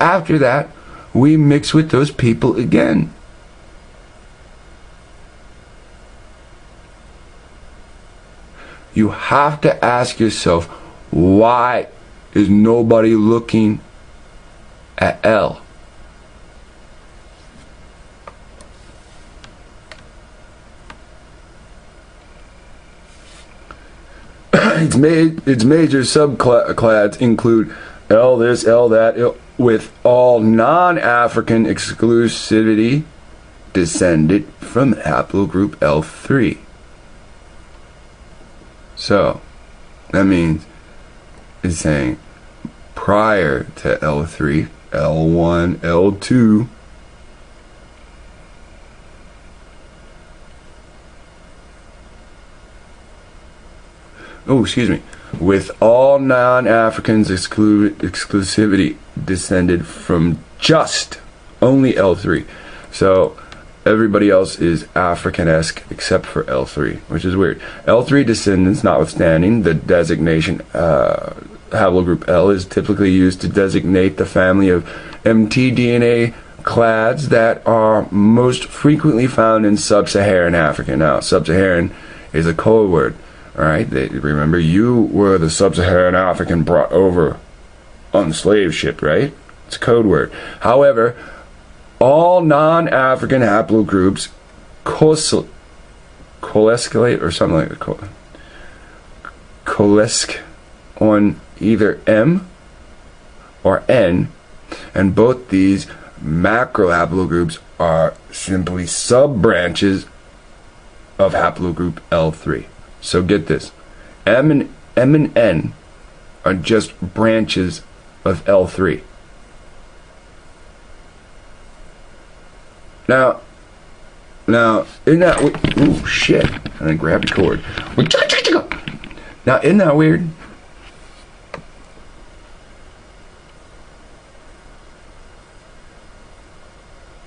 after that, we mix with those people again. You have to ask yourself, why is nobody looking at L? Its major subclads include L this, L that, with all non-African exclusivity descended from haplogroup L3. So, that means it's saying prior to L3, L1, L2, with all non-Africans exclusivity descended from just only L3. So everybody else is African-esque except for L3, which is weird. L3 descendants notwithstanding, the designation haplogroup L is typically used to designate the family of mtDNA clades that are most frequently found in sub-Saharan Africa. Now, sub-Saharan is a code word. Alright, remember, you were the sub-Saharan African brought over on the slave ship, right? It's a code word. However, all non-African haplogroups coalescate or something like that. Coalesce on either M or N, and both these macro haplogroups are simply sub-branches of haplogroup L3. So get this, M and N are just branches of L3. Now, isn't that, ooh, shit, and I grabbed the cord. Now, isn't that weird?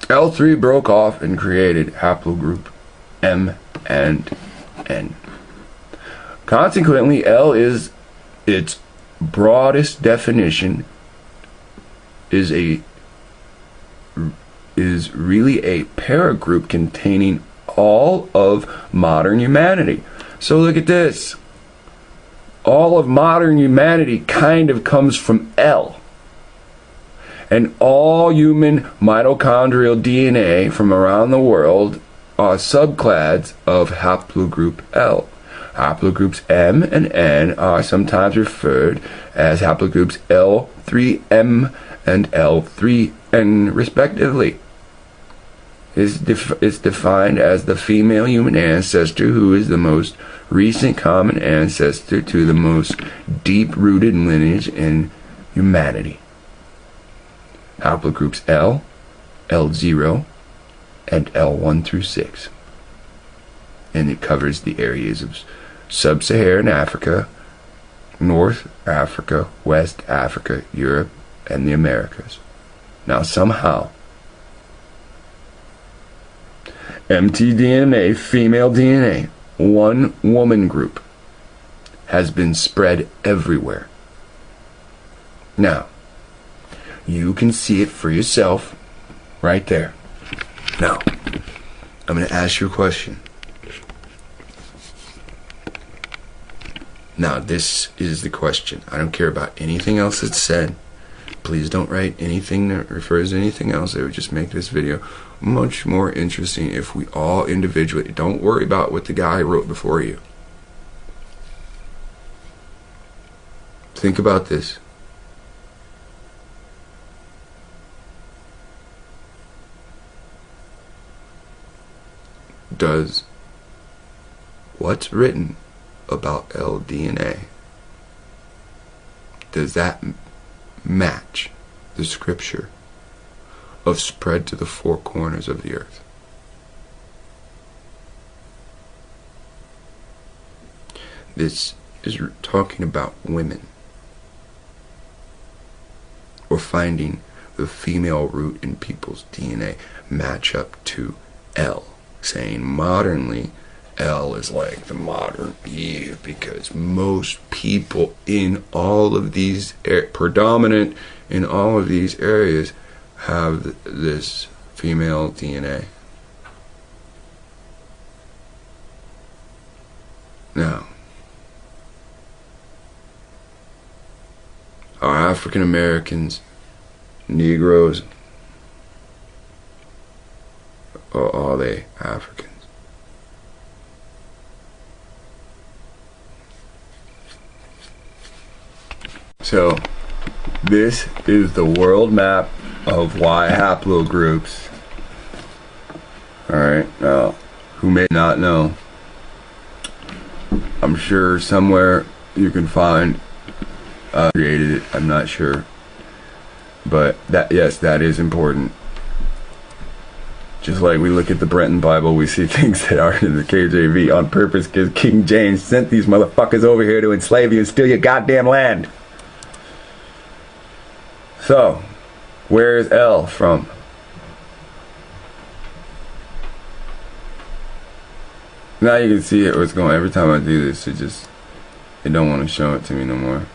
L3 broke off and created haplogroup M and N. Consequently, L is its broadest definition is really a paragroup containing all of modern humanity. So look at this. All of modern humanity kind of comes from L. And all human mitochondrial DNA from around the world are subclads of haplogroup L. Haplogroups M and N are sometimes referred as haplogroups L3M and L3N respectively. It's defined as the female human ancestor who is the most recent common ancestor to the most deep-rooted lineage in humanity. Haplogroups L, L0, and L1 through 6. And it covers the areas of Sub-Saharan Africa, North Africa, West Africa, Europe, and the Americas. Now somehow, mtDNA, female DNA, one woman group, has been spread everywhere. Now, you can see it for yourself right there. Now, I'm going to ask you a question. Now, this is the question. I don't care about anything else that's said. Please don't write anything that refers to anything else. It would just make this video much more interesting if we all individually, don't worry about what the guy wrote before you. Think about this. Does what's written about LDNA, does that match the scripture of spread to the four corners of the earth? This is talking about women, or finding the female root in people's DNA match up to L, saying modernly L is like the modern Eve, because most people in all of these predominant in all of these areas have this female DNA. Now, are African Americans, Negroes, or are they Africans? So, this is the world map of Y haplogroups. Alright, now, who may not know, I'm sure somewhere you can find, created it, I'm not sure. But that, yes, that is important. Just like we look at the Brenton Bible, we see things that aren't in the KJV on purpose because King James sent these motherfuckers over here to enslave you and steal your goddamn land. So, where is L from? Now you can see it, what's going on. Every time I do this, it don't want to show it to me no more.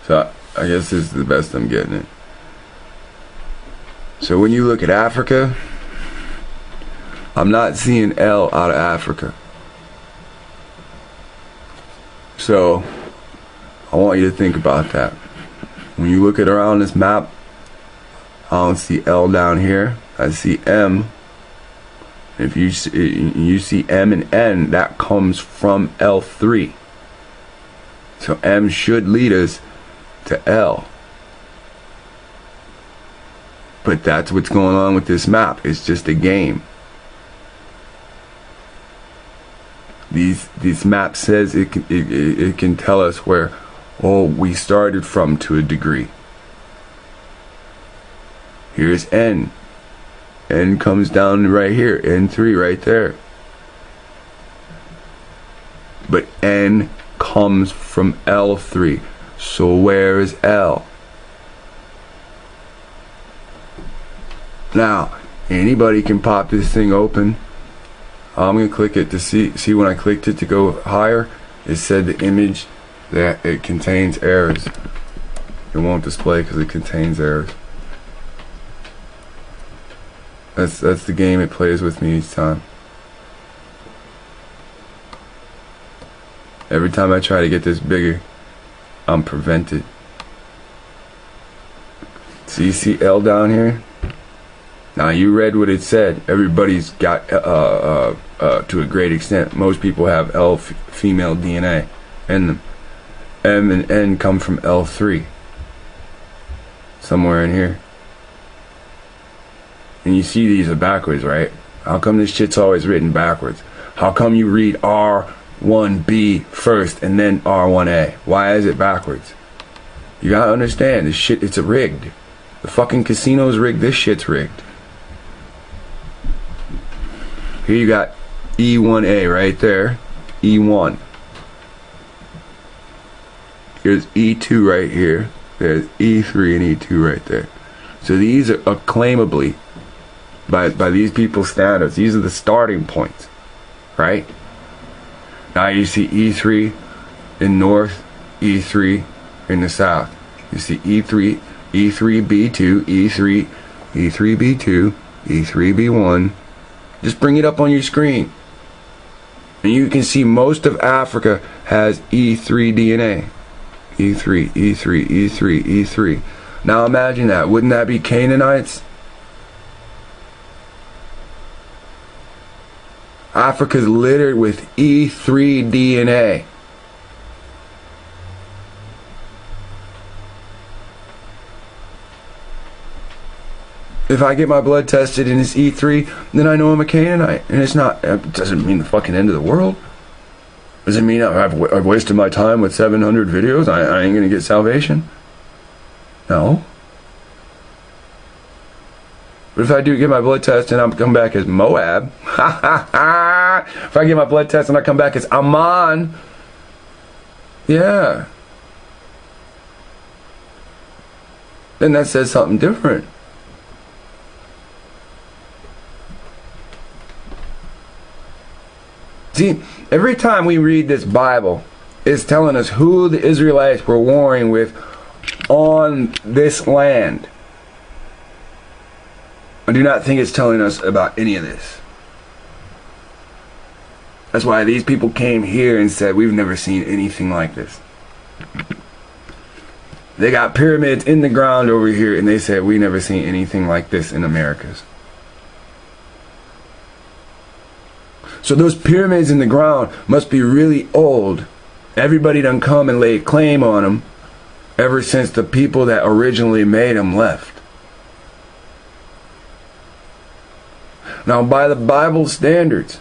So, I guess this is the best I'm getting it. So when you look at Africa, I'm not seeing L out of Africa. So, I want you to think about that. When you look at around this map, I don't see L down here. I see M. If you see M and N, that comes from L3. So M should lead us to L. But that's what's going on with this map. It's just a game. These maps says it can tell us where we started from to a degree. Here's N. N comes down right here. N3 right there. But N comes from L3. So where is L? Now, anybody can pop this thing open. I'm gonna click it to see when I clicked it to go higher, it said the image that it contains errors. It won't display because it contains errors. That's the game it plays with me each time. Every time I try to get this bigger, I'm prevented. So you see L down here? Now you read what it said. Everybody's got to a great extent. Most people have L female DNA in them. M and N come from L3. Somewhere in here. And you see these are backwards, right? How come this shit's always written backwards? How come you read R1B first and then R1A? Why is it backwards? You gotta understand, this shit, it's rigged. The fucking casino's rigged, this shit's rigged. Here you got E1A right there, E1. Here's E2 right here. There's E3 and E2 right there. So these are claimably, by these people's standards, these are the starting points, right? Now you see E3 in north, E3 in the south. You see E3, E3B2, E3, E3B2, E3B1. Just bring it up on your screen. And you can see most of Africa has E3 DNA. E3, E3, E3, E3. Now imagine that. Wouldn't that be Canaanites? Africa's littered with E3 DNA. If I get my blood tested and it's E3, then I know I'm a Canaanite. And it's not, it doesn't mean the fucking end of the world. Does it mean I've wasted my time with 700 videos? I ain't gonna get salvation? No. But if I do get my blood test and I come back as Moab, if I get my blood test and I come back as Ammon, yeah, then that says something different. See, every time we read this Bible, it's telling us who the Israelites were warring with on this land. I do not think it's telling us about any of this. That's why these people came here and said, we've never seen anything like this. They got pyramids in the ground over here and they said, we never seen anything like this in Americas. So those pyramids in the ground must be really old. Everybody done come and laid claim on them ever since the people that originally made them left. Now, by the Bible standards,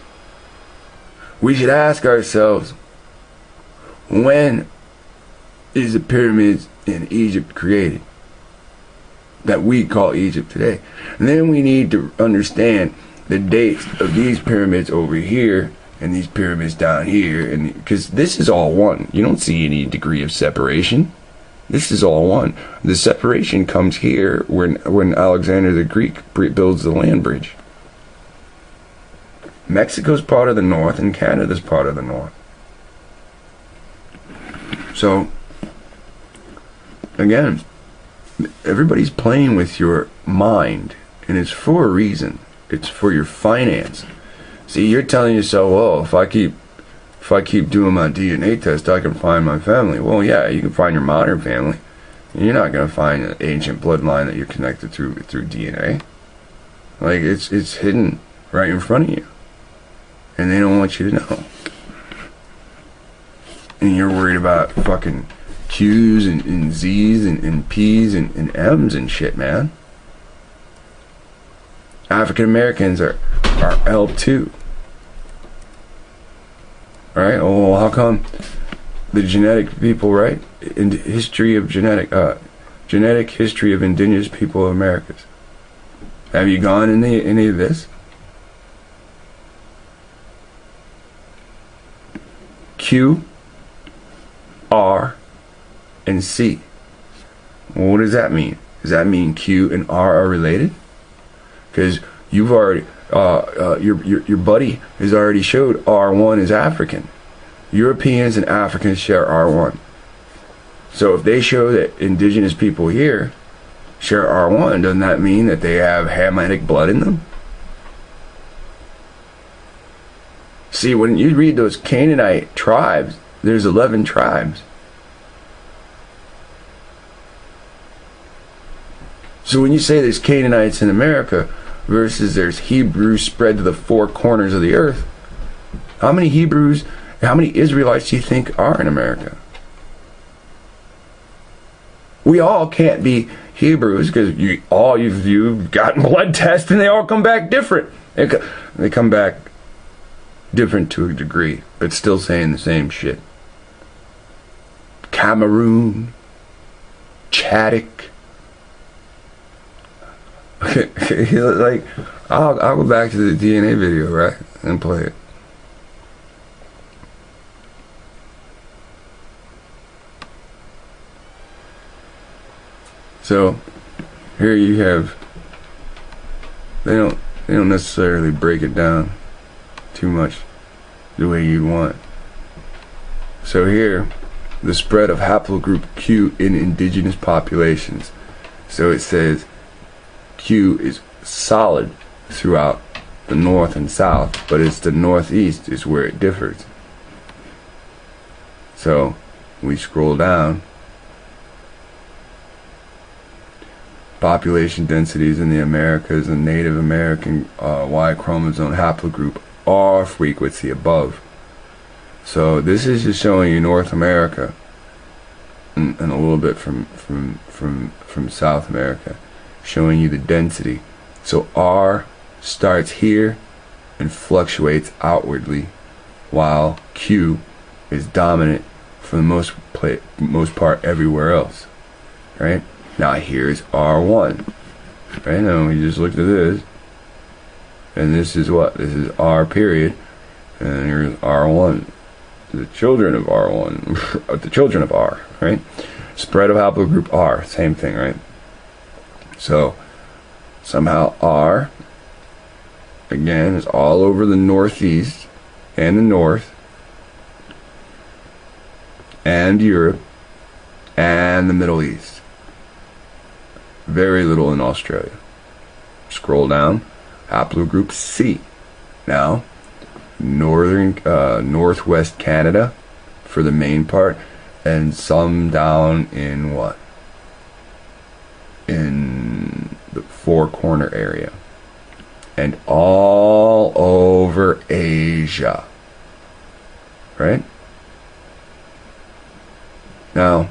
we should ask ourselves, when is the pyramids in Egypt created? That we call Egypt today. And then we need to understand the dates of these pyramids over here and these pyramids down here, and because this is all one. You don't see any degree of separation. This is all one. The separation comes here when Alexander the Greek builds the land bridge. Mexico's part of the north and Canada's part of the north. So again, everybody's playing with your mind, and it's for a reason. It's for your finance. See, you're telling yourself, well, if I keep doing my DNA test, I can find my family. Well, yeah, you can find your modern family. You're not going to find an ancient bloodline that you're connected through DNA. Like, it's hidden right in front of you. And they don't want you to know. And you're worried about fucking Q's and Z's and P's and M's and shit, man. African Americans are L2. Right? Oh, well, how come the genetic people, right? In the history of genetic history of indigenous people of Americas. Have you gone into any of this? Q, R, and C. Well, what does that mean? Does that mean Q and R are related? Because you've already, your buddy has already showed R1 is African. Europeans and Africans share R1. So if they show that indigenous people here share R1, doesn't that mean that they have Hamitic blood in them? See, when you read those Canaanite tribes, there's 11 tribes. So when you say there's Canaanites in America versus there's Hebrews spread to the four corners of the earth, how many Israelites do you think are in America? We all can't be Hebrews because you've gotten blood tests and they all come back different. They come back different to a degree, but still saying the same shit. Cameroon, Chadic. Like, I'll go back to the DNA video, right, and play it. So here you have, they don't necessarily break it down too much the way you want. So here, the spread of haplogroup Q in indigenous populations. So it says Q is solid throughout the north and south, but it's the northeast is where it differs. So we scroll down. Population densities in the Americas and Native American Y chromosome haplogroup R frequency above. So this is just showing you North America and a little bit from South America, showing you the density. So R starts here and fluctuates outwardly, while Q is dominant for the most part everywhere else. Right? Now here's R1. Right now we just looked at this, and this is what? This is R period, and here's R1. The children of R1, the children of R, right? Spread of haplogroup R, same thing, right? So somehow R, again, is all over the northeast and the north and Europe and the Middle East. Very little in Australia. Scroll down, haplogroup C. Now, northwest Canada for the main part, and some down in what? In the Four Corner area, and all over Asia. Right? Now,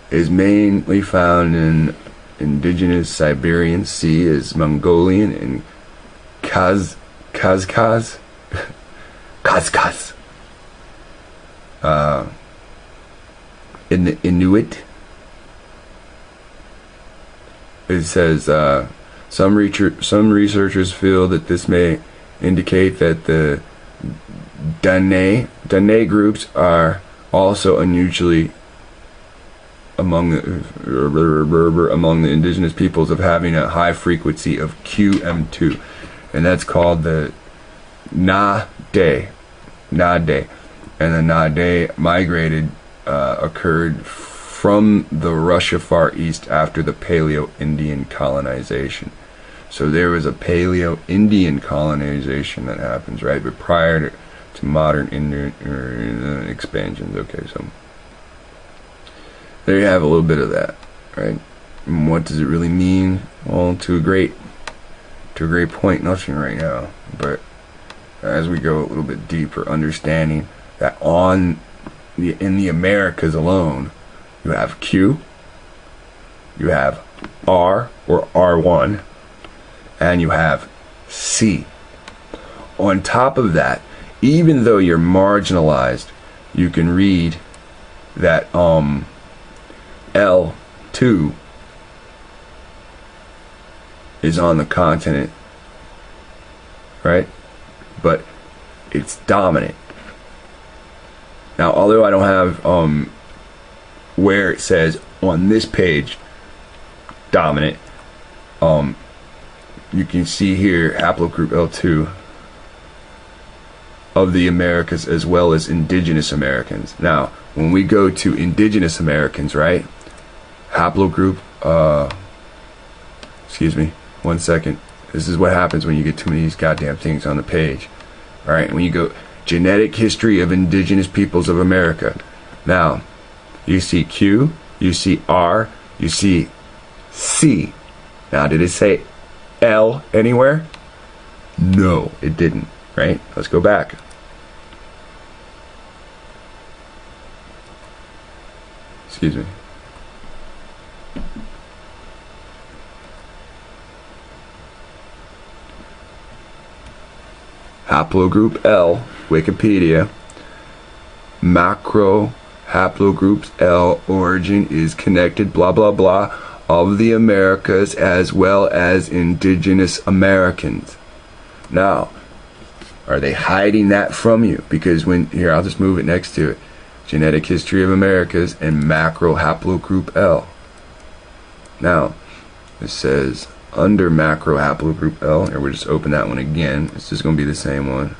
is mainly found in indigenous Siberian Sea, is Mongolian and Kazkaz. In the Inuit, it says some researchers feel that this may indicate that the Dene groups are also unusually among the indigenous peoples of having a high frequency of QM2, and that's called the Nade. And the Nade migrated, occurred from the Russia Far East after the Paleo-Indian colonization. So there was a Paleo-Indian colonization that happens, right? But prior to modern Indian expansions. Okay, so there you have a little bit of that, right? And what does it really mean? Well, to a great point, nothing right now. But as we go a little bit deeper, understanding that in the Americas alone, you have Q, you have R or R1, and you have C. On top of that, even though you're marginalized, you can read that L2 is on the continent, right? But it's dominant. Now, although I don't have where it says on this page dominant, you can see here haplogroup L2 of the Americas as well as indigenous Americans. Now, when we go to indigenous Americans, right? Haplogroup, excuse me, 1 second. This is what happens when you get too many of these goddamn things on the page. Alright, when you go genetic history of indigenous peoples of America. Now, you see Q, you see R, you see C. Now, did it say L anywhere? No, it didn't. Right? Let's go back. Excuse me. Haplogroup L, Wikipedia. Macro haplogroups L origin is connected, blah blah blah, of the Americas as well as indigenous Americans. Now, are they hiding that from you? Because here, I'll just move it next to it. Genetic history of Americas and macro haplogroup L. Now, it says under macro haplogroup L, and we'll just open that one again. It's just going to be the same one.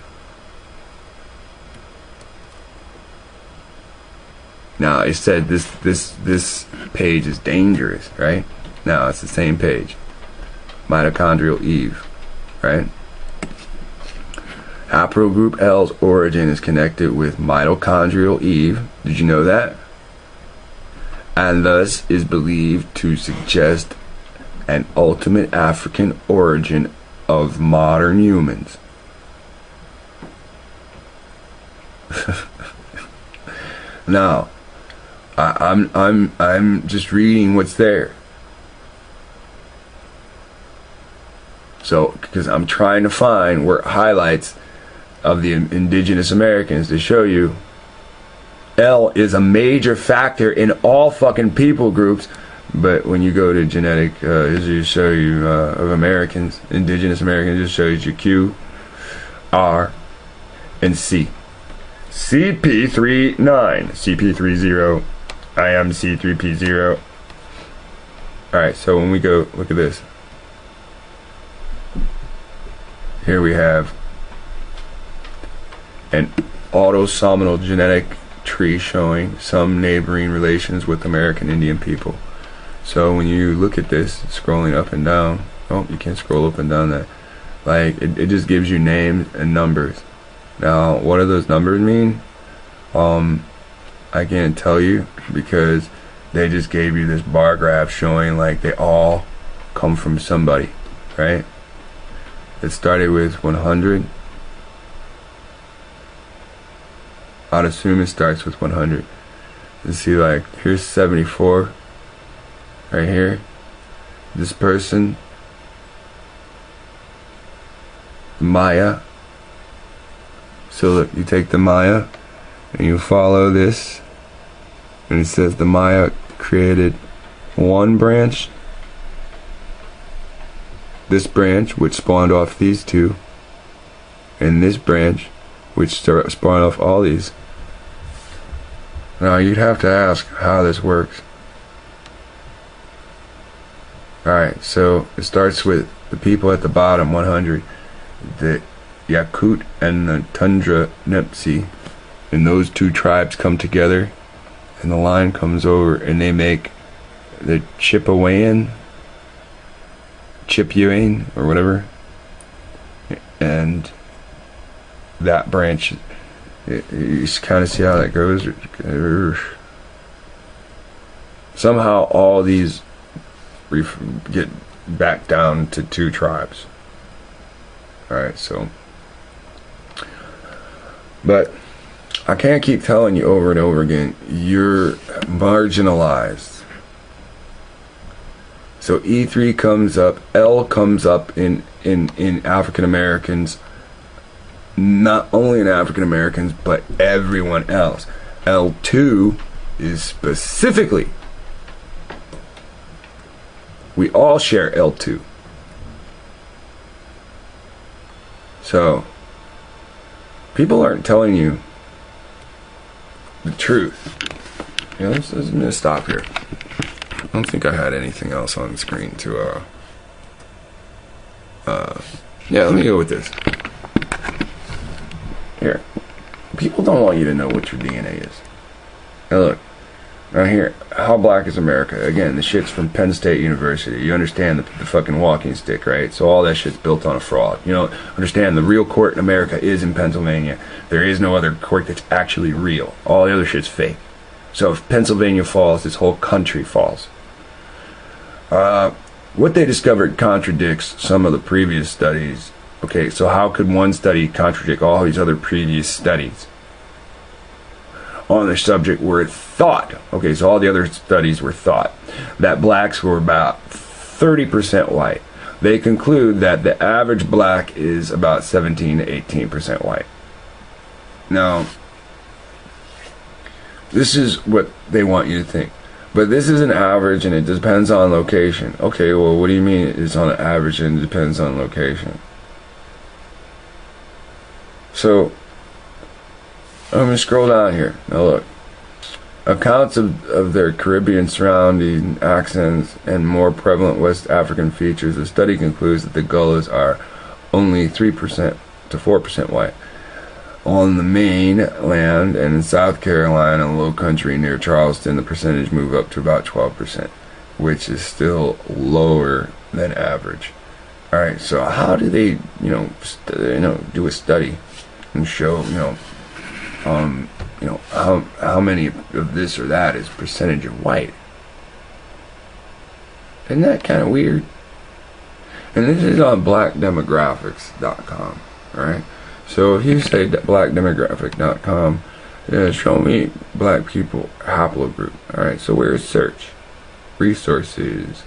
Now, it said this page is dangerous, right? Now, it's the same page. mitochondrial Eve, right? Haplogroup L's origin is connected with mitochondrial Eve. Did you know that? And thus is believed to suggest an ultimate African origin of modern humans. Now, I'm just reading what's there. So, because I'm trying to find where highlights of the indigenous Americans to show you L is a major factor in all fucking people groups. But when you go to genetic history, show you of Americans, indigenous Americans, it just shows you Q, R, and C. CP39, CP30, I am C3P0. Alright, so when we go, look at this. Here we have an autosomal genetic tree showing some neighboring relations with American Indian people. So when you look at this, scrolling up and down, oh, you can't scroll up and down that. Like, it just gives you names and numbers. Now, what do those numbers mean? I can't tell you because they just gave you this bar graph showing like they all come from somebody, right? It started with 100. I'd assume it starts with 100. You see, like, here's 74 right here. This person, Maya. So look, you take the Maya and you follow this, and it says the Maya created one branch, this branch which spawned off these two, and this branch which spawned off all these. Now you'd have to ask how this works. Alright, so it starts with the people at the bottom, 100, the Yakut and the Tundra Nepsi, and those two tribes come together, and the line comes over, and they make the Chippewayan, or whatever, and that branch, you kind of see how that goes. Somehow all these get back down to two tribes. Alright, so, but I can't keep telling you over and over again, you're marginalized. So E3 comes up, L comes up in African Americans, not only in African Americans, but everyone else. L2 is specifically, we all share L2. So, people aren't telling you the truth. You know, I'm gonna stop here. I don't think I had anything else on the screen to, yeah, let me go with this. Here. People don't want you to know what your DNA is. Now look, right here, how black is America? Again, the shit's from Penn State University. You understand the fucking walking stick, right? So all that shit's built on a fraud. You know, understand the real court in America is in Pennsylvania. There is no other court that's actually real. All the other shit's fake. So if Pennsylvania falls, this whole country falls. What they discovered contradicts some of the previous studies. Okay, so how could one study contradict all these other previous studies on the subject where it thought, okay, so all the other studies were thought that blacks were about 30% white. They conclude that the average black is about 17 to 18% white. Now, this is what they want you to think. But this is an average and it depends on location. Okay, well, what do you mean it's on an average and it depends on location? So, I'm going to scroll down here. Now look. Accounts of their Caribbean surrounding accents and more prevalent West African features. The study concludes that the Gullahs are only 3% to 4% white. On the mainland and in South Carolina and low country near Charleston, the percentage moved up to about 12%, which is still lower than average. All right, so how do they, do a study and show, how many of this or that is percentage of white? Isn't that kind of weird? And this is on blackdemographics.com, alright? So if you say blackdemographic.com, show me black people haplogroup, alright? So where's search? Resources.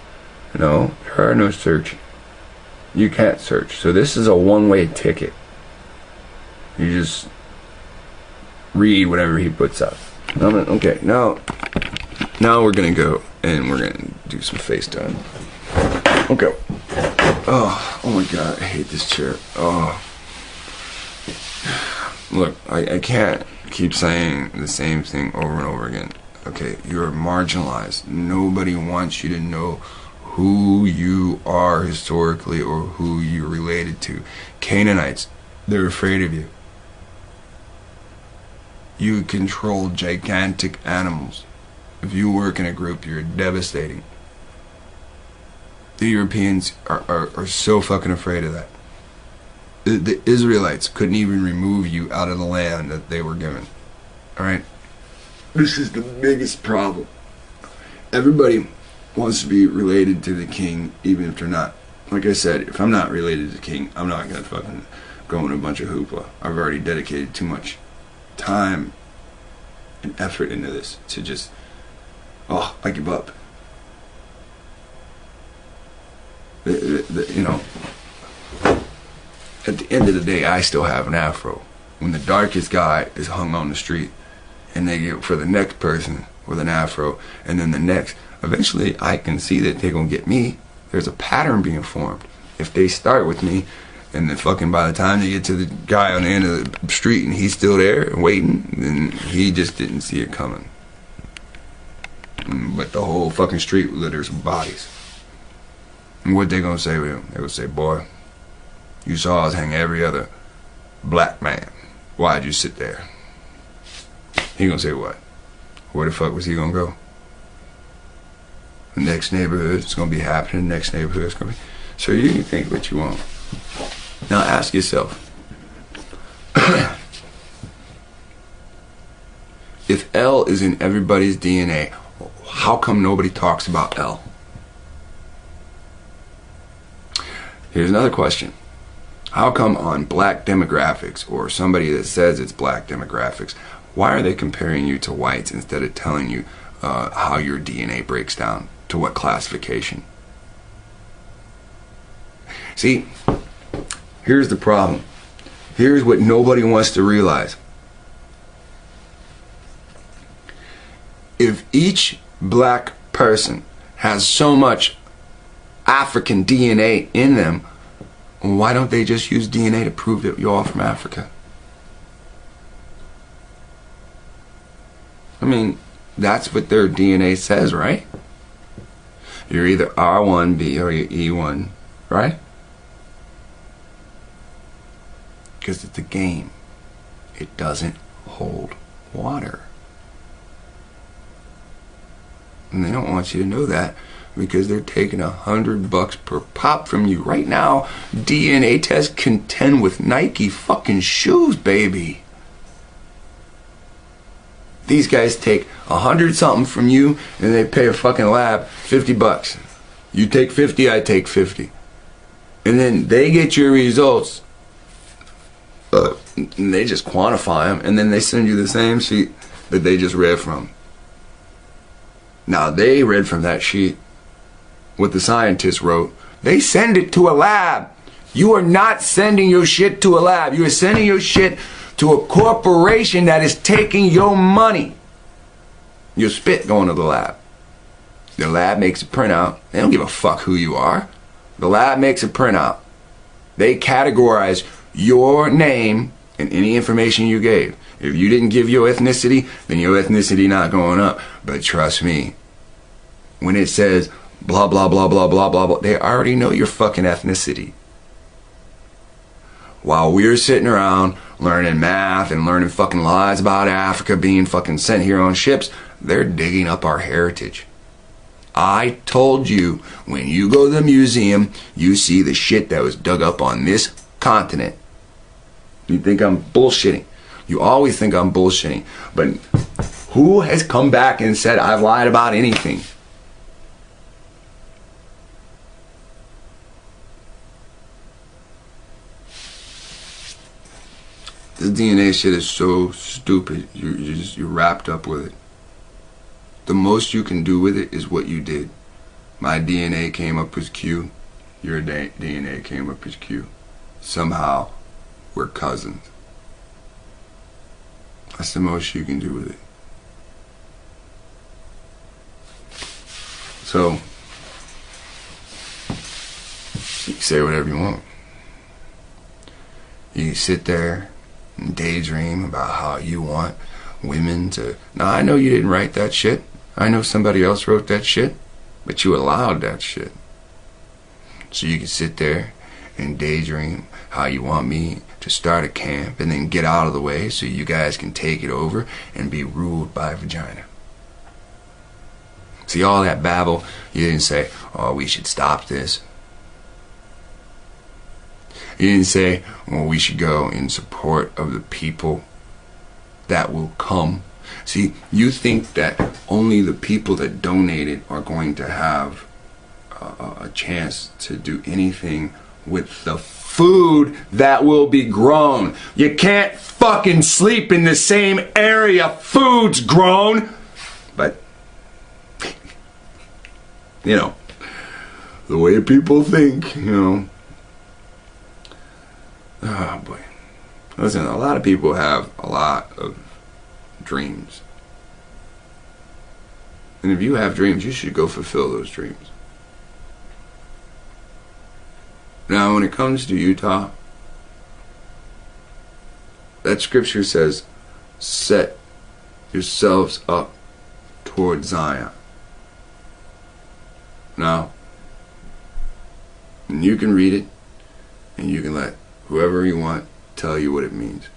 There are no search. You can't search. So this is a one-way ticket. You just read whatever he puts up. Okay, now we're gonna go and we're gonna do some FaceTime. Okay. Oh my God, I hate this chair. Oh. Look, I can't keep saying the same thing over and over again. Okay, you're marginalized. Nobody wants you to know who you are historically or who you're related to. Canaanites, they're afraid of you. You control gigantic animals. If you work in a group, you're devastating. The Europeans are so fucking afraid of that. The Israelites couldn't even remove you out of the land that they were given. Alright? This is the biggest problem. Everybody wants to be related to the king, even if they're not. Like I said, if I'm not related to the king, I'm not gonna fucking go in a bunch of hoopla. I've already dedicated too much time and effort into this to just, I give up. At the end of the day, I still have an afro. When the darkest guy is hung on the street, and they get for the next person with an afro, and then the next, eventually I can see that they're gonna get me. There's a pattern being formed. If they start with me, and then fucking by the time they get to the guy on the end of the street and he's still there and waiting, then he just didn't see it coming. But the whole fucking street litters with bodies. And what they gonna say with him? They gonna say, boy, you saw us hang every other black man. Why'd you sit there? He gonna say what? Where the fuck was he gonna go? The next neighborhood, it's gonna be happening. The next neighborhood, it's gonna be. So you can think what you want. Now ask yourself, if L is in everybody's DNA, how come nobody talks about L? Here's another question. How come on black demographics, or somebody that says it's black demographics, why are they comparing you to whites instead of telling you how your DNA breaks down, to what classification? See, here's the problem. Here's what nobody wants to realize. If each black person has so much African DNA in them, why don't they just use DNA to prove that you're all from Africa? I mean, that's what their DNA says, right? You're either R1B or you're E1, right? Because it's a game. It doesn't hold water. And they don't want you to know that because they're taking $100 per pop from you. Right now, DNA tests contend with Nike fucking shoes, baby. These guys take 100 something from you and they pay a fucking lab $50. You take 50, I take 50. And then they get your results. And they just quantify them, and then they send you the same sheet that they just read from. Now they read from that sheet what the scientists wrote. They send it to a lab. You are not sending your shit to a lab. You are sending your shit to a corporation that is taking your money. Your spit going to the lab. The lab makes a printout. They don't give a fuck who you are. The lab makes a printout. They categorize your name and any information you gave. If you didn't give your ethnicity, then your ethnicity not going up. But trust me, when it says blah blah blah blah blah blah blah, they already know your fucking ethnicity. While we're sitting around learning math and learning fucking lies about Africa being fucking sent here on ships, they're digging up our heritage. I told you, when you go to the museum, you see the shit that was dug up on this continent. You think I'm bullshitting. You always think I'm bullshitting. But who has come back and said I've lied about anything? This DNA shit is so stupid. You're wrapped up with it. The most you can do with it is what you did. My DNA came up as Q. Your DNA came up as Q. Somehow, we're cousins. That's the most you can do with it. So, you can say whatever you want. You can sit there and daydream about how you want women to... Now, I know you didn't write that shit. I know somebody else wrote that shit, but you allowed that shit. So you can sit there and daydream how you want me to start a camp and then get out of the way so you guys can take it over and be ruled by vagina. See, all that babble, you didn't say, oh, we should stop this. You didn't say, well, we should go in support of the people that will come. See, you think that only the people that donated are going to have a chance to do anything with the food that will be grown. You can't fucking sleep in the same area food's grown. But, you know, the way people think, you know. Oh boy. Listen, a lot of people have a lot of dreams. And if you have dreams, you should go fulfill those dreams. Now, when it comes to Utah, that scripture says, set yourselves up toward Zion. Now, and you can read it, and you can let whoever you want tell you what it means.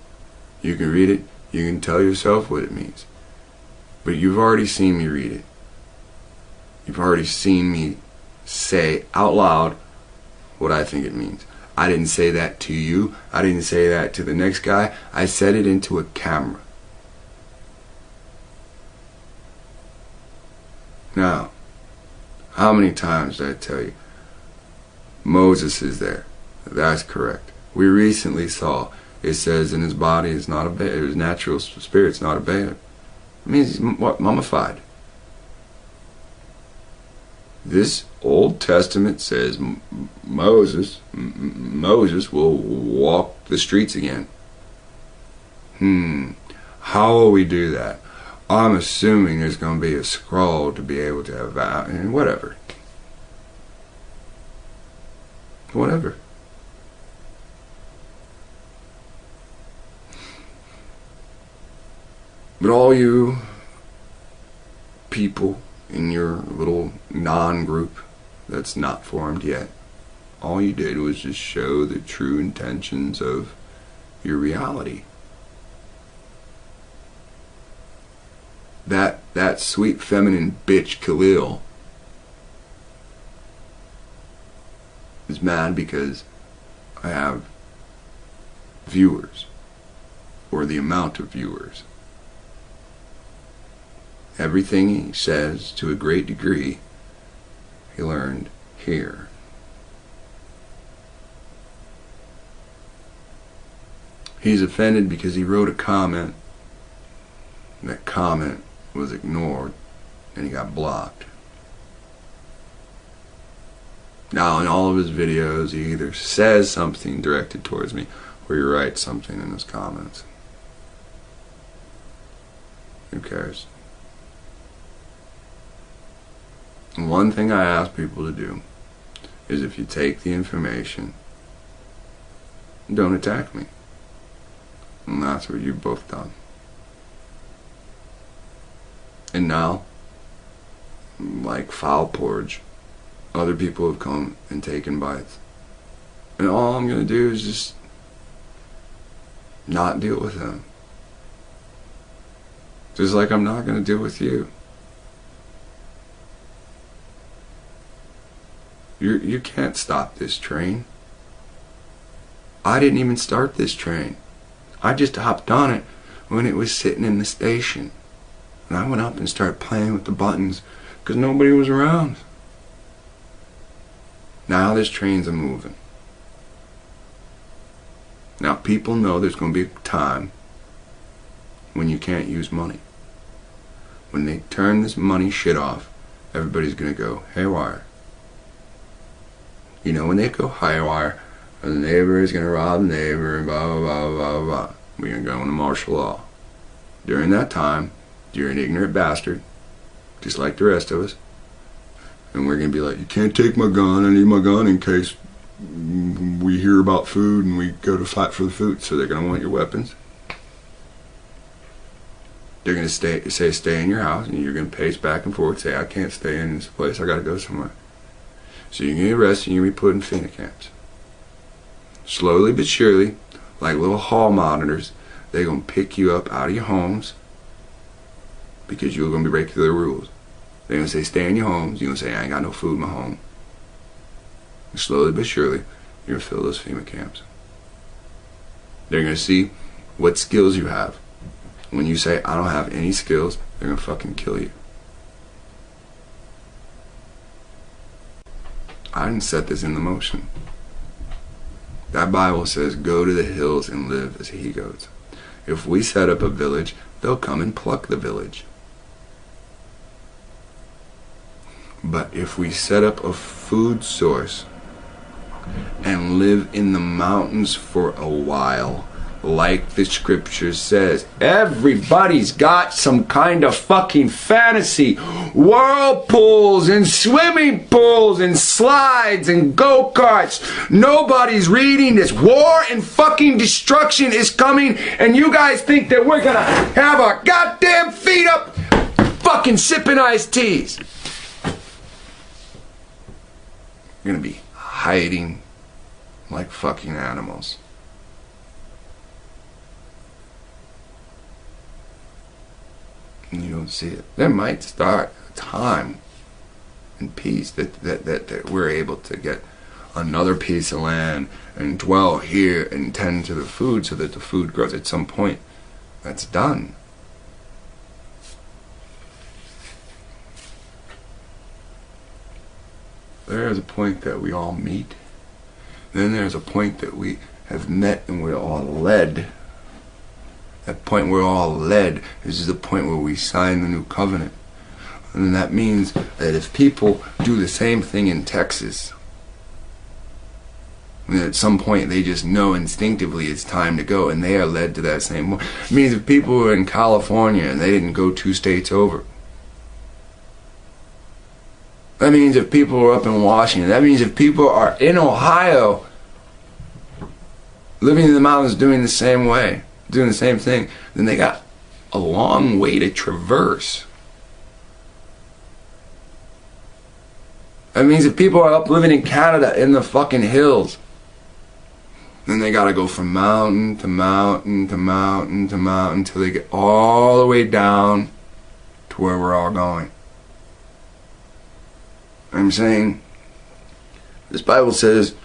You can read it, you can tell yourself what it means. But you've already seen me read it. You've already seen me say out loud what I think it means. I didn't say that to you. I didn't say that to the next guy. I said it into a camera. Now, how many times did I tell you? Moses is there. That's correct. We recently saw, it says in his body is not a bear, his natural spirit's not a bear. It means he's what, mummified. This Old Testament says Moses will walk the streets again. How will we do that? I'm assuming there's going to be a scroll to be able to have and whatever. Whatever. But all you people in your little non-group that's not formed yet, all you did was just show the true intentions of your reality. That sweet feminine bitch Khalil is mad because I have viewers, or the amount of viewers. Everything he says, to a great degree, he learned here. He's offended because he wrote a comment. That comment was ignored, and he got blocked. Now, in all of his videos, he either says something directed towards me, or he writes something in his comments. Who cares? And one thing I ask people to do is, if you take the information, don't attack me. And that's what you've both done. And now, like foul porridge, other people have come and taken bites. And all I'm going to do is just not deal with them. Just like I'm not going to deal with you. You can't stop this train. I didn't even start this train. I just hopped on it when it was sitting in the station. And I went up and started playing with the buttons because nobody was around. Now this train's a-moving. Now people know there's going to be a time when you can't use money. When they turn this money shit off, everybody's going to go haywire. You know, when they go haywire, the neighbor is going to rob the neighbor and blah, blah, blah, blah, blah. We're going to go into martial law. During that time, you're an ignorant bastard, just like the rest of us. And we're going to be like, you can't take my gun. I need my gun in case we hear about food and we go to fight for the food. So they're going to want your weapons. They're going to say stay in your house, and you're going to pace back and forth, say I can't stay in this place, I got to go somewhere. So you're going to get arrested and you're going to be put in FEMA camps. Slowly but surely, like little hall monitors, they're going to pick you up out of your homes because you're going to be breaking their rules. They're going to say stay in your homes. You're going to say I ain't got no food in my home. And slowly but surely, you're going to fill those FEMA camps. They're going to see what skills you have. When you say I don't have any skills, they're going to fucking kill you. I didn't set this into motion. That Bible says go to the hills and live as he goes. If we set up a village, they'll come and pluck the village. But if we set up a food source and live in the mountains for a while, like the scripture says, everybody's got some kind of fucking fantasy. Whirlpools and swimming pools and slides and go-karts. Nobody's reading this. War and fucking destruction is coming, and you guys think that we're gonna have our goddamn feet up fucking sipping iced teas. We're gonna be hiding like fucking animals. And you don't see it. There might start a time and peace that we're able to get another piece of land and dwell here and tend to the food so that the food grows. At some point, that's done. There is a point that we all meet. Then there's a point that we have met and we're all led. That point we're all led is the point where we sign the new covenant. And that means that if people do the same thing in Texas, and at some point they just know instinctively it's time to go and they are led to that same point. It means if people were in California and they didn't go 2 states over. That means if people are up in Washington. That means if people are in Ohio, living in the mountains doing the same way, doing the same thing, then they got a long way to traverse. That means if people are up living in Canada in the fucking hills, then they gotta go from mountain to mountain to mountain to mountain till they get all the way down to where we're all going. I'm saying, this Bible says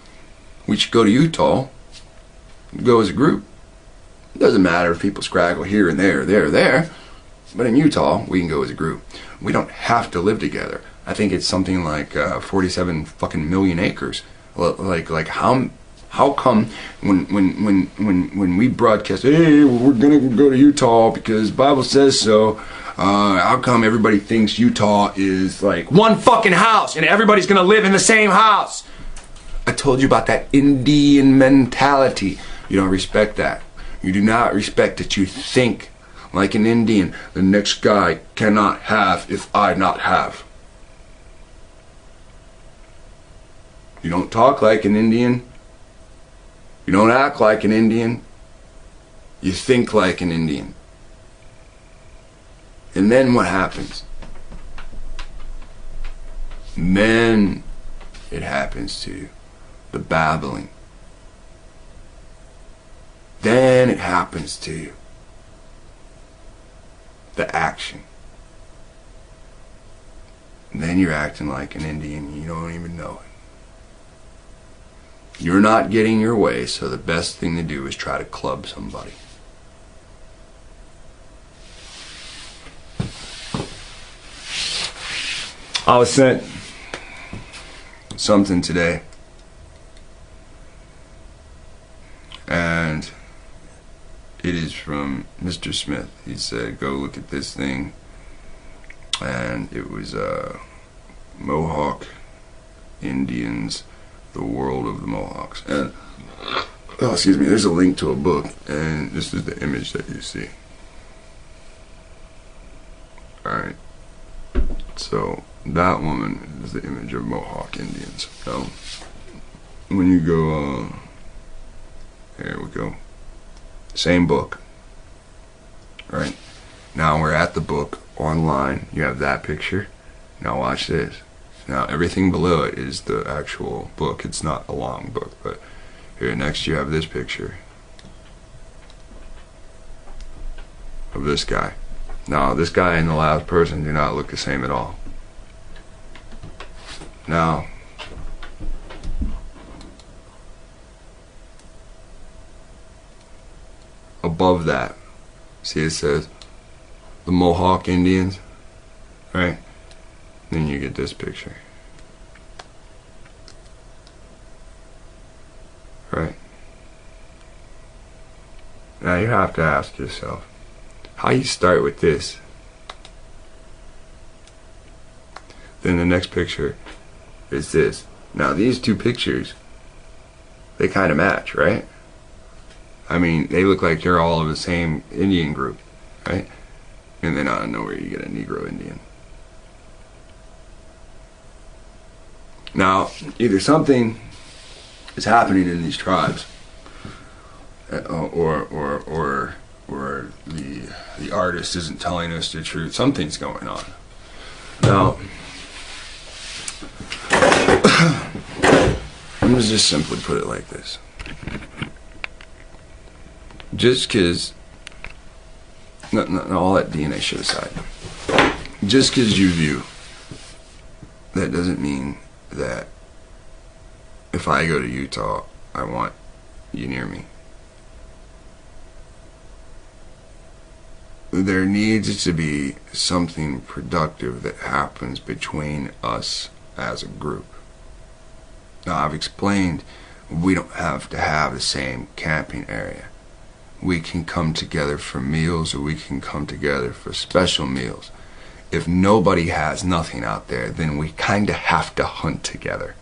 we should go to Utah, go as a group. It doesn't matter if people scraggle here and there, but in Utah, we can go as a group. We don't have to live together. I think it's something like 47 fucking million acres. Like how come when we broadcast, hey, we're gonna go to Utah because the Bible says so, how come everybody thinks Utah is like one fucking house and everybody's gonna live in the same house? I told you about that Indian mentality. You don't respect that. You do not respect that you think like an Indian. The next guy cannot have if I not have. You don't talk like an Indian. You don't act like an Indian. You think like an Indian. And then what happens? Then it happens to you. The babbling. Then it happens to you. The action. And then you're acting like an Indian and you don't even know it. You're not getting your way, so the best thing to do is try to club somebody. I was sent something today, and it is from Mr. Smith. He said, go look at this thing, and it was Mohawk Indians, the world of the Mohawks. And oh, excuse me, there's a link to a book, and this is the image that you see. Alright, so that woman is the image of Mohawk Indians. So when you go, here we go, same book. Right, now we're at the book online. You have that picture. Now watch this. Now everything below it is the actual book. It's not a long book, but here next you have this picture of this guy. Now this guy and the last person do not look the same at all. Now above that, see it says the Mohawk Indians, right? Then you get this picture. Right? Now you have to ask yourself, how you start with this? Then the next picture is this. Now these two pictures, they kind of match, right? I mean, they look like they're all of the same Indian group, right? And then out of nowhere you get a Negro Indian. Now, either something is happening in these tribes, or the artist isn't telling us the truth. Something's going on. Now, I'm gonna just simply put it like this. Just because, no, all that DNA shit aside, just because you view, that doesn't mean that if I go to Utah, I want you near me. There needs to be something productive that happens between us as a group. Now, I've explained we don't have to have the same camping area. We can come together for meals, or we can come together for special meals. If nobody has nothing out there, then we kind of have to hunt together.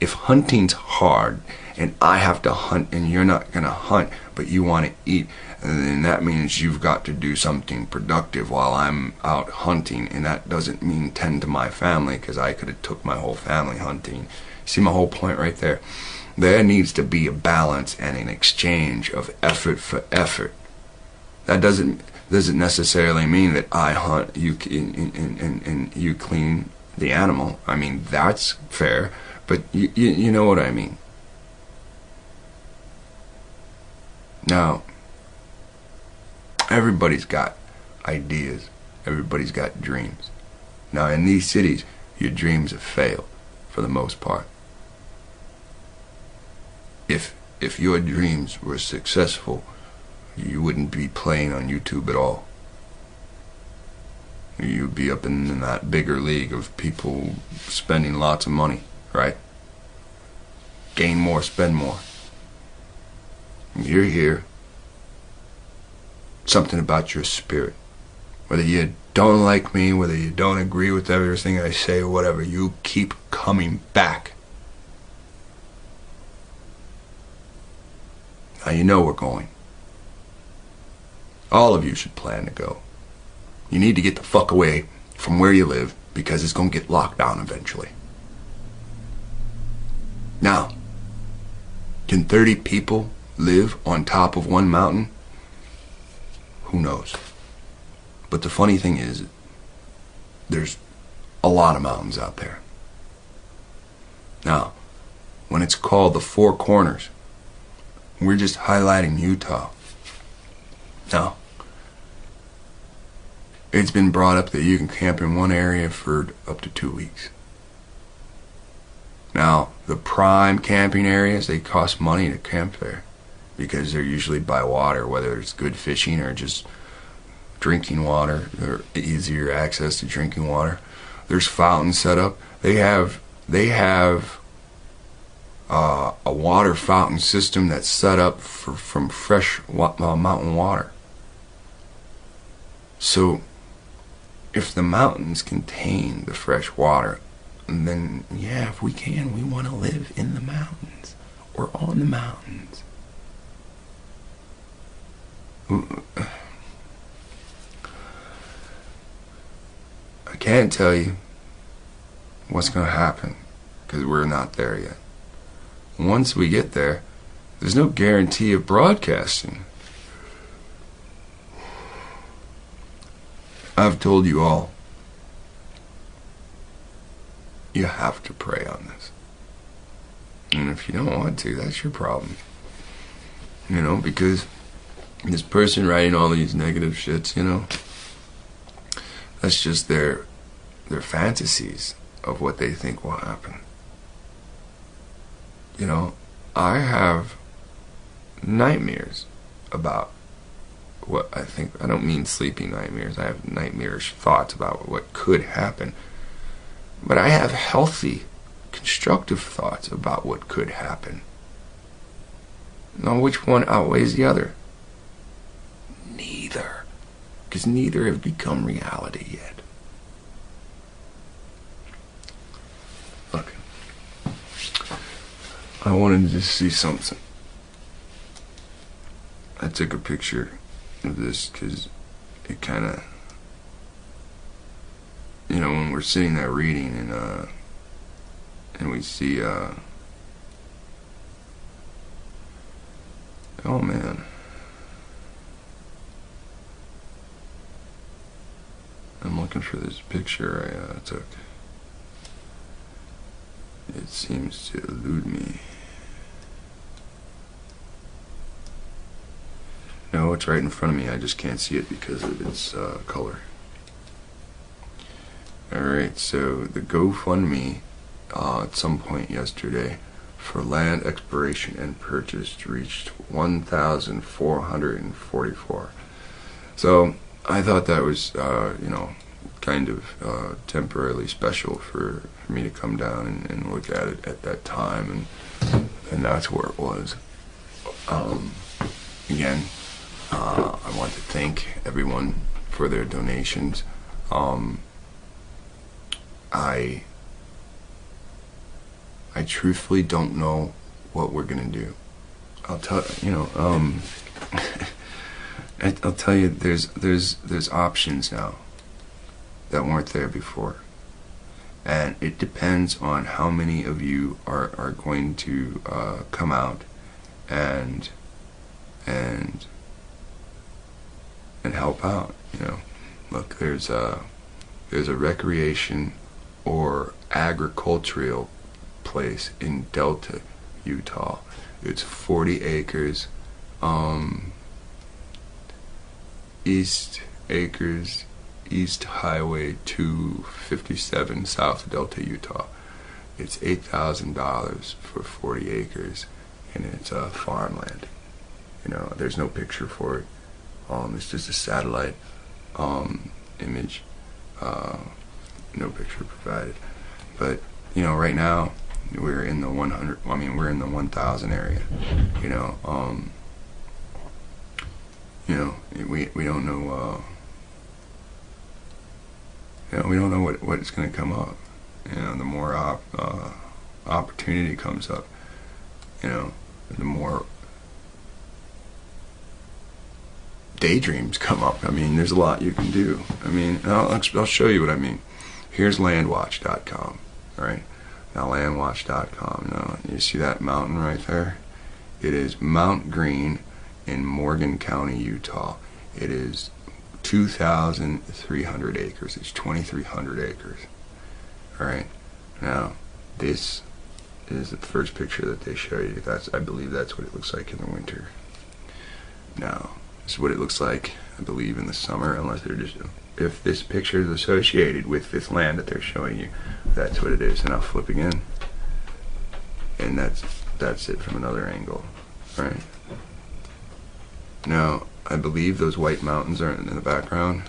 If hunting's hard and I have to hunt and you're not going to hunt but you want to eat, then that means you've got to do something productive while I'm out hunting, and that doesn't mean tend to my family, because I could have took my whole family hunting. See my whole point right there? There needs to be a balance and an exchange of effort for effort. That doesn't necessarily mean that I hunt you and you clean the animal. I mean, that's fair, but you know what I mean. Now, everybody's got ideas. Everybody's got dreams. Now, in these cities, your dreams have failed for the most part. If your dreams were successful, you wouldn't be playing on YouTube at all. You'd be up in that bigger league of people spending lots of money, right? Gain more, spend more. You're here. Something about your spirit. Whether you don't like me, whether you don't agree with everything I say or whatever, you keep coming back. Now you know we're going. All of you should plan to go. You need to get the fuck away from where you live, because it's going to get locked down eventually. Now, can 30 people live on top of one mountain? Who knows? But the funny thing is, there's a lot of mountains out there. Now, when it's called the Four Corners, we're just highlighting Utah. Now, it's been brought up that you can camp in one area for up to 2 weeks. Now, the prime camping areas, they cost money to camp there because they're usually by water, whether it's good fishing or just drinking water or easier access to drinking water. There's fountains set up. They have a water fountain system that's set up from fresh mountain water. So if the mountains contain the fresh water, then yeah, if we can, we want to live in the mountains or on the mountains. I can't tell you what's going to happen because we're not there yet. Once we get there, there's no guarantee of broadcasting. I've told you all, you have to pray on this. And if you don't want to, that's your problem. You know, because this person writing all these negative shits, you know, that's just their fantasies of what they think will happen. You know, I have nightmares about what I think. I don't mean sleeping nightmares. I have nightmarish thoughts about what could happen. But I have healthy, constructive thoughts about what could happen. Now, which one outweighs the other? Neither. Because neither have become reality yet. Look, I wanted to see something. I took a picture of this because it kind of, you know, when we're sitting there reading and we see, oh man, I'm looking for this picture I took. It seems to elude me. No, it's right in front of me. I just can't see it because of its color. Alright, so the GoFundMe at some point yesterday for land exploration and purchase reached 1,444. So I thought that was, you know, kind of temporarily special for me to come down and look at it at that time, and that's where it was. Again, I want to thank everyone for their donations. I truthfully don't know what we're gonna do. I'll tell you know. I'll tell you, there's options now that weren't there before, and it depends on how many of you are going to come out and help out. You know, look, there's a recreation or agricultural place in Delta, Utah. It's 40 acres. East Highway 257, South Delta, Utah. It's $8,000 for 40 acres, and it's farmland. You know, there's no picture for it. It's just a satellite image. No picture provided. But you know, right now we're in the 100. I mean, we're in the 1,000 area. You know, we don't know. You know, we don't know what is going to come up. You know, the more opportunity comes up, you know, the more daydreams come up. I mean, there's a lot you can do. I mean, I'll show you what I mean. Here's landwatch.com. All right, now landwatch.com. Now you see that mountain right there? It is Mount Green in Morgan County, Utah. It is 2,300 acres. It's 2,300 acres. All right. Now, this is the first picture that they show you. I believe that's what it looks like in the winter. Now, this is what it looks like, I believe, in the summer, unless they're just, if this picture is associated with this land that they're showing you, that's what it is. And I'll flip again. and that's it from another angle, right? Now, I believe those white mountains are in the background.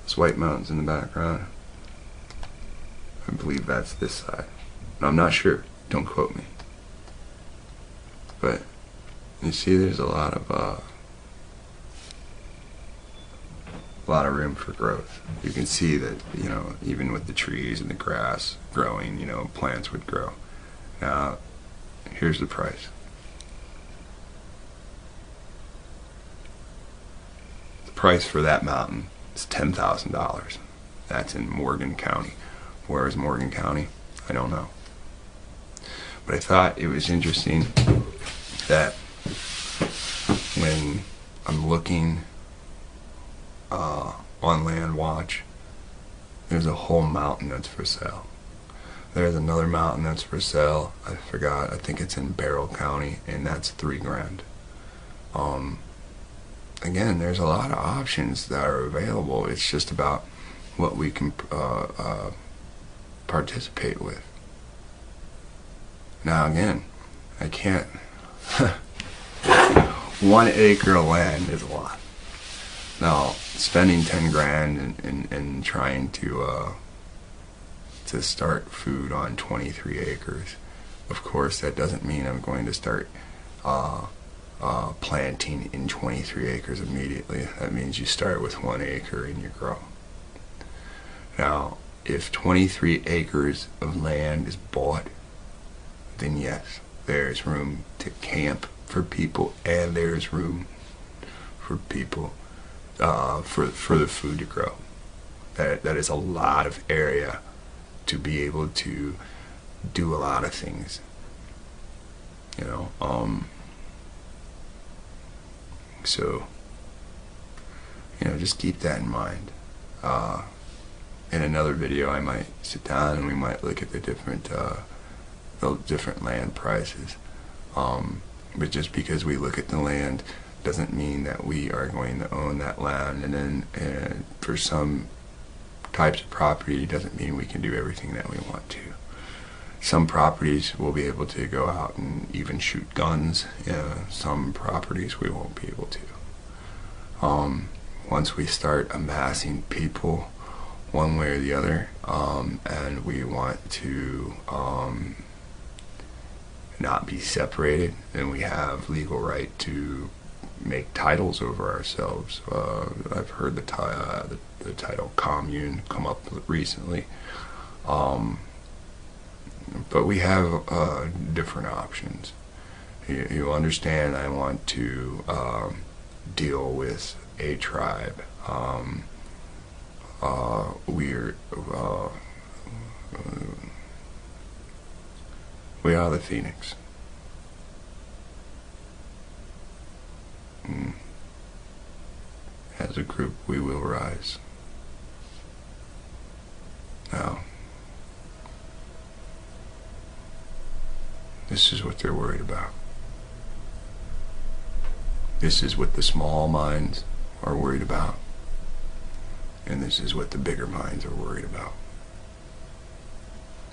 Those white mountains in the background. I believe that's this side. I'm not sure. Don't quote me. But you see, there's a lot of room for growth. You can see that, you know, even with the trees and the grass growing, you know, plants would grow. Now, here's the price. The price for that mountain is $10,000. That's in Morgan County. Where is Morgan County? I don't know. But I thought it was interesting that when I'm looking on Land Watch, there's a whole mountain that's for sale. There's another mountain that's for sale. I forgot. I think it's in Barrow County, and that's $3 grand. Again, there's a lot of options that are available. It's just about what we can participate with. Now again, I can't. 1 acre of land is a lot. Now, spending 10 grand and trying to start food on 23 acres, of course, that doesn't mean I'm going to start planting in 23 acres immediately. That means you start with 1 acre and you grow. Now, if 23 acres of land is bought, then yes, there's room to camp for people, and there's room for people for the food to grow. That is a lot of area to be able to do a lot of things. You know, so, you know, just keep that in mind. In another video, I might sit down and we might look at the different land prices. But just because we look at the land doesn't mean that we are going to own that land. And then for some types of property, doesn't mean we can do everything that we want to. Some properties we'll be able to go out and even shoot guns. Some properties we won't be able to. Once we start amassing people one way or the other, and we want to not be separated, and we have legal right to make titles over ourselves. I've heard the title commune come up recently, but we have different options. You understand, I want to deal with a tribe. We are the Phoenix. As a group, we will rise. Now, this is what they're worried about. This is what the small minds are worried about. And this is what the bigger minds are worried about.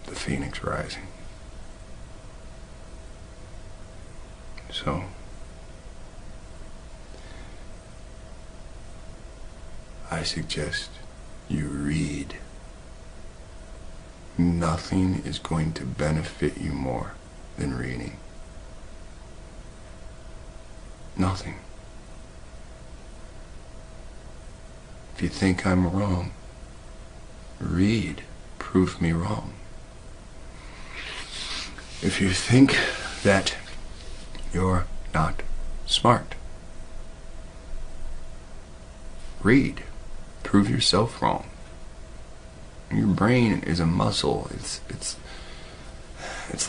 The Phoenix rising. So, I suggest you read. Nothing is going to benefit you more than reading. Nothing. If you think I'm wrong, read. Prove me wrong. If you think that you're not smart, read. Prove yourself wrong. Your brain is a muscle. It's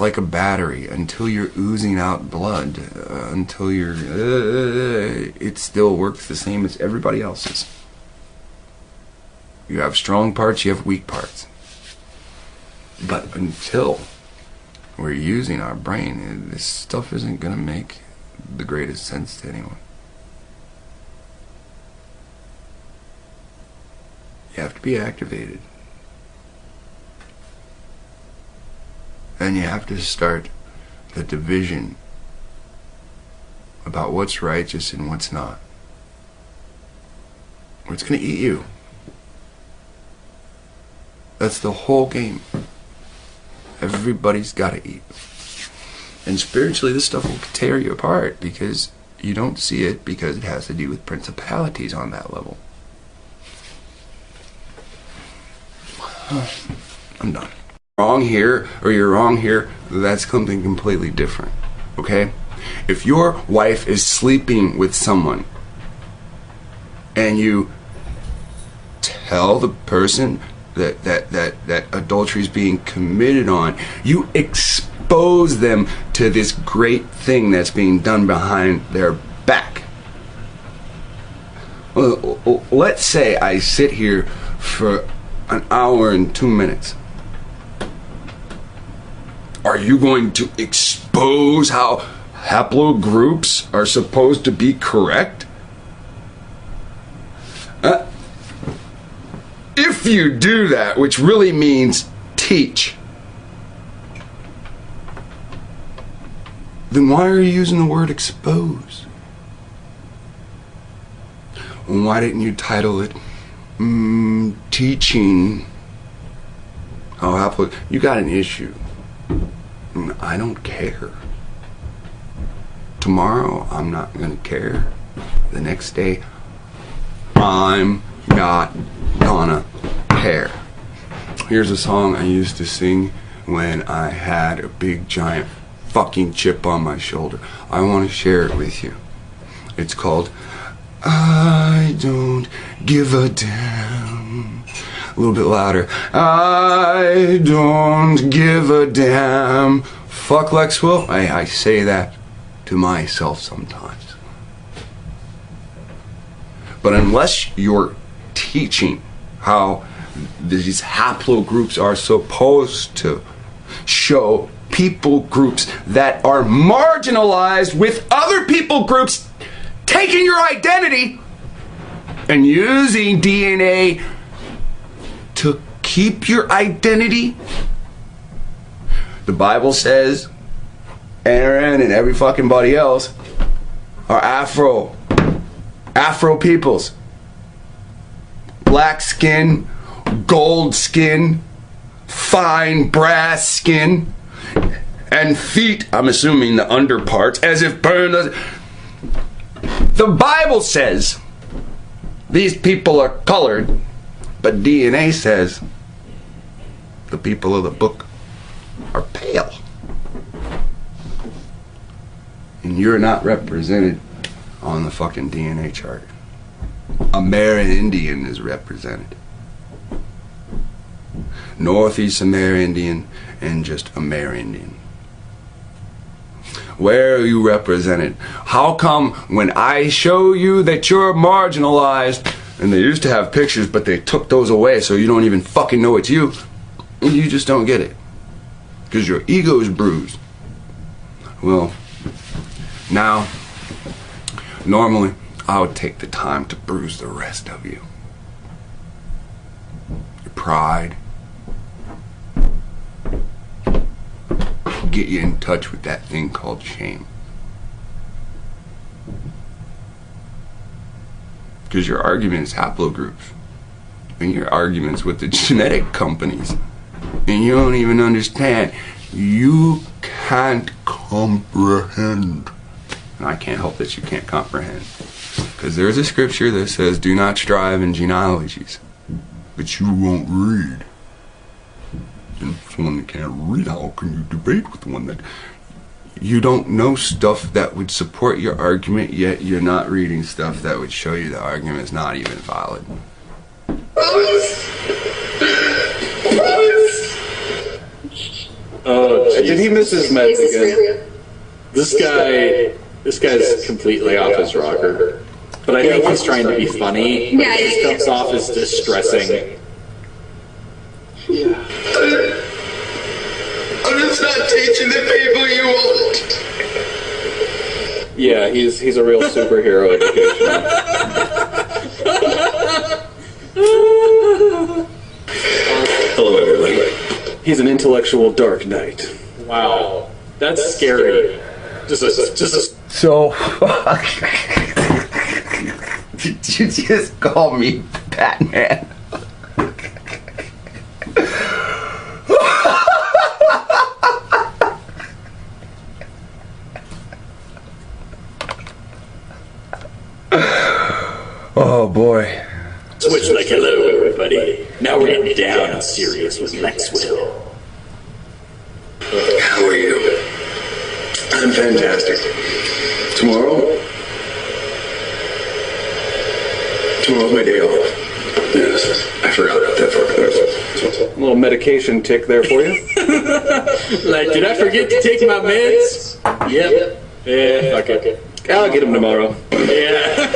like a battery. Until you're oozing out blood, until you're, it still works the same as everybody else's. You have strong parts, you have weak parts. But until we're using our brain, this stuff isn't going to make the greatest sense to anyone. You have to be activated. And you have to start the division about what's righteous and what's not. Or it's going to eat you. That's the whole game. Everybody's got to eat. And spiritually, this stuff will tear you apart because you don't see it, because it has to do with principalities on that level. I'm done. Wrong here, or you're wrong here, that's something completely different. Okay? If your wife is sleeping with someone and you tell the person that adultery is being committed on, you expose them to this great thing that's being done behind their back. Well, let's say I sit here for an hour and 2 minutes. Are you going to expose how haplogroups are supposed to be correct? If you do that, which really means teach, then why are you using the word expose? And why didn't you title it teaching how haplogroup? You got an issue. I don't care. Tomorrow, I'm not gonna care. The next day, I'm not gonna care. Here's a song I used to sing when I had a big giant fucking chip on my shoulder. I want to share it with you. It's called I Don't Give a Damn. A little bit louder. I don't give a damn. Fuck lexwill. I say that to myself sometimes. But unless you're teaching how these haplogroups are supposed to show people groups that are marginalized with other people groups taking your identity and using DNA to keep your identity. The Bible says Aaron and every fucking body else are Afro peoples. Black skin, gold skin, fine brass skin, and feet, I'm assuming the under parts, as if burned. The Bible says these people are colored, but DNA says the people of the book are pale. And you're not represented on the fucking DNA chart. Amerindian is represented. Northeast Amerindian and just Amerindian. Where are you represented? How come when I show you that you're marginalized, and they used to have pictures but they took those away so you don't even fucking know it's you, and you just don't get it? Because your ego is bruised. Well, now, normally I would take the time to bruise the rest of you. Your pride. Get you in touch with that thing called shame. Because your argument is haplogroups. And your arguments with the genetic companies. And you don't even understand. You can't comprehend. And I can't help that you can't comprehend. Because there's a scripture that says, do not strive in genealogies. But you won't read. And someone that can't read, how can you debate with one that... You don't know stuff that would support your argument, yet you're not reading stuff that would show you the argument is not even valid. Oh, did he miss his meds again? This guy's completely off his rocker. But I think he's trying to be funny. Yeah, it comes off as distressing. I'm just not teaching the people you want. Yeah, he's a real superhero education. Hello, everybody. He's an intellectual dark knight. Wow, that's scary. Just a So, did you just call me Batman? Oh boy. switch like hello, everybody. Now we're getting down and serious with lexwill. How are you? I'm fantastic. Tomorrow's my day off. Yes, I forgot about that part. A little medication tick there for you. Like, did I forget to take my meds? Yep. Yeah, fuck it. I'll get him tomorrow. Yeah.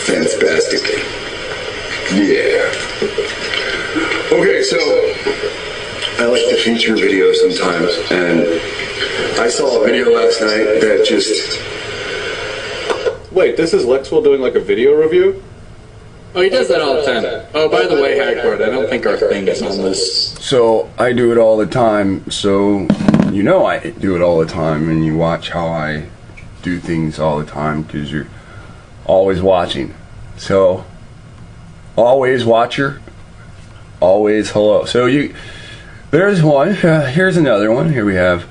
Fantastic. Yeah. Okay, so I like to feature videos sometimes, and I saw a video last night that just... Wait, this is Lexwill doing like a video review? Oh, he does that all the time. Oh, by the way, Hagward, I don't think our thing is on this. So I do it all the time, so you know I do it all the time, and you watch how I do things all the time because you're always watching. So always watcher, always hello. So there's one. Here's another one. Here we have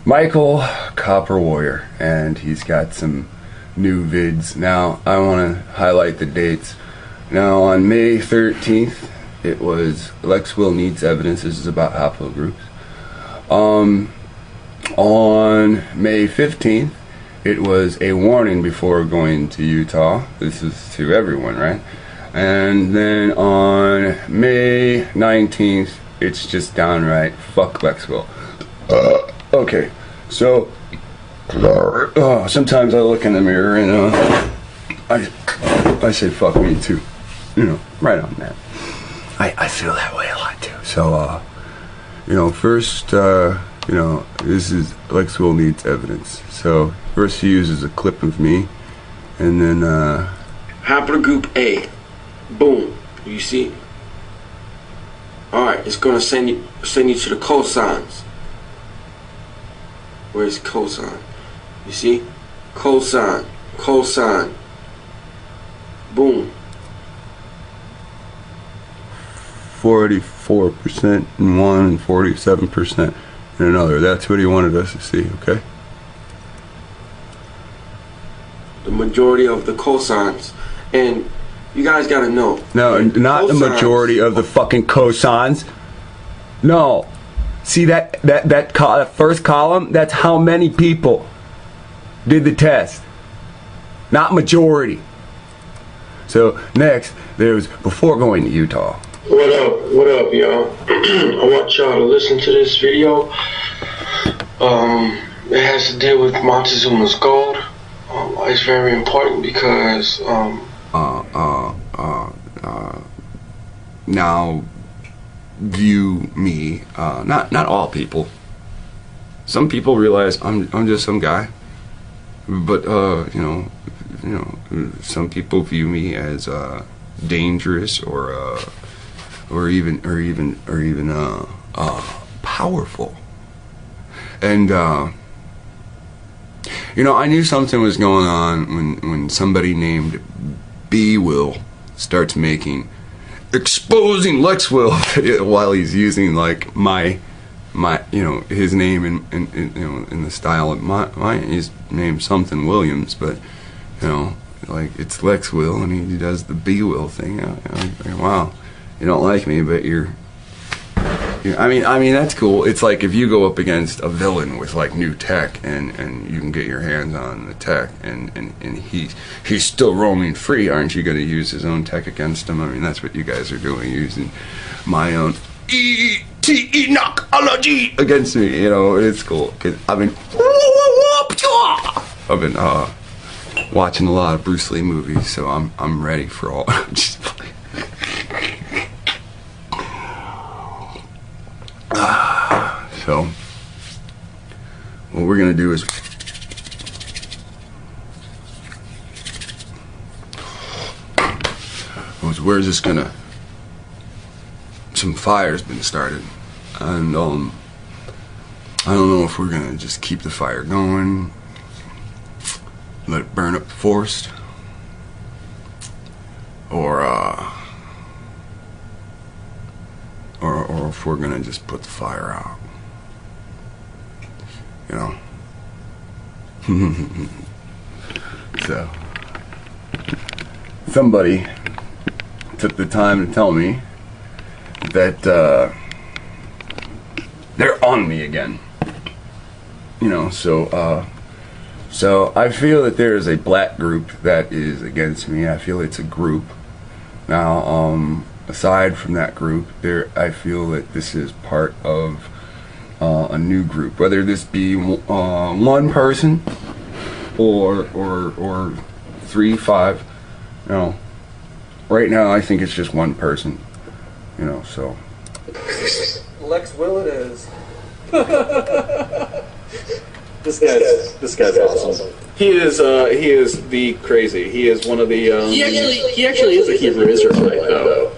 Michael Copper Warrior, and he's got some new vids. Now I want to highlight the dates. Now on May 13th, it was Lexwill Needs Evidence. This is about haplogroups. On May 15th, it was a warning before going to Utah. This is to everyone, right? And then on May 19th, it's just downright fuck Lexwill. Okay, so sometimes I look in the mirror and I say fuck me too. You know, right on that. I feel that way a lot too. So, first, this is Lexwill Needs Evidence. So, first he uses a clip of me, and then, Haplogroup A. Boom. You see? Alright, it's gonna send you to the cosines. Where's cosine? You see? Cosine. Cosine. Boom. 44% in one and 47% in another. That's what he wanted us to see, okay? The majority of the cosines. And you guys gotta know. No, not cosines, the majority of the fucking cosines. No. See that first column? That's how many people did the test. Not majority. So next, there's before going to Utah. What up, y'all? I want y'all to listen to this video. It has to deal with Montezuma's gold. It's very important because now view me, not all people. Some people realize I'm just some guy, but some people view me as dangerous or even powerful. And I knew something was going on when somebody named B-Will starts making exposing Lexwill while he's using like my his name in the style of my his name something Williams, but like it's Lexwill and he does the B-Will thing. Wow, you don't like me, but I mean that's cool. It's like if you go up against a villain with like new tech and you can get your hands on the tech and he's still roaming free, aren't you going to use his own tech against him? I mean that's what you guys are doing, using my own technology against me. It's cool. I've been watching a lot of Bruce Lee movies, so I'm ready for all. Just so what we're gonna do is where's this gonna some fire's been started, and I don't know if we're gonna just keep the fire going, let it burn up the forest, or if we're gonna just put the fire out, you know. So somebody took the time to tell me that they're on me again, you know. So I feel that there is a black group that is against me. I feel it's a group. Now, aside from that group, I feel that this is part of a new group. Whether this be one person or 3, 5, you know. Right now, I think it's just one person, you know. So Lexwill it is. This guy's awesome. He is the crazy. He is one of the. He actually is a Hebrew Israelite, though.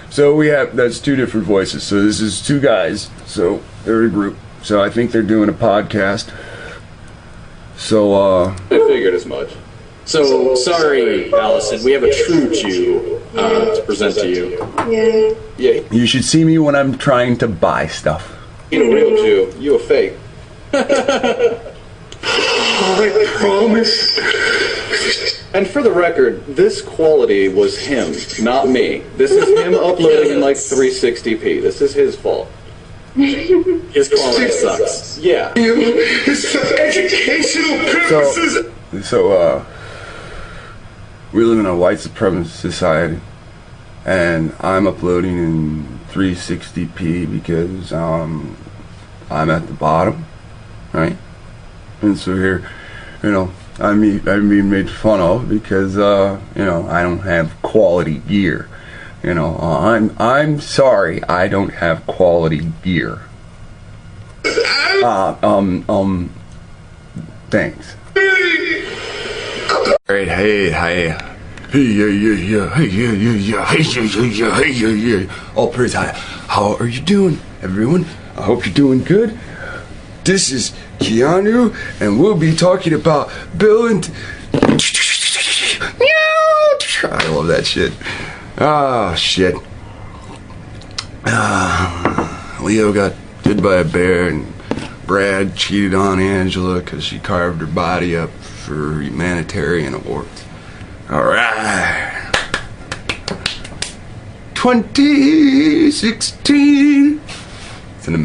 So that's 2 different voices. So this is 2 guys. So they're a group. So I think they're doing a podcast. So I figured as much. So sorry, Allison. We have a true Jew to present to you. Yeah. You should see me when I'm trying to buy stuff. You a real Jew. You a fake. I promise. And for the record, this quality was him, not me. This is him uploading in like 360p. This is his fault. His quality sucks. Yeah. It's for educational purposes. So we live in a white supremacist society, and I'm uploading in 360p because I'm at the bottom, right? And so here, you know, I'm being made fun of because you know, I don't have quality gear. You know, I'm sorry, I don't have quality gear. Thanks. Alright, hey, all praise high. How are you doing, everyone? I hope you're doing good. This is Keanu, and we'll be talking about Bill and... I love that shit. Oh, shit. Leo got bit by a bear, and Brad cheated on Angela because she carved her body up for humanitarian awards. Alright. 2016. It's an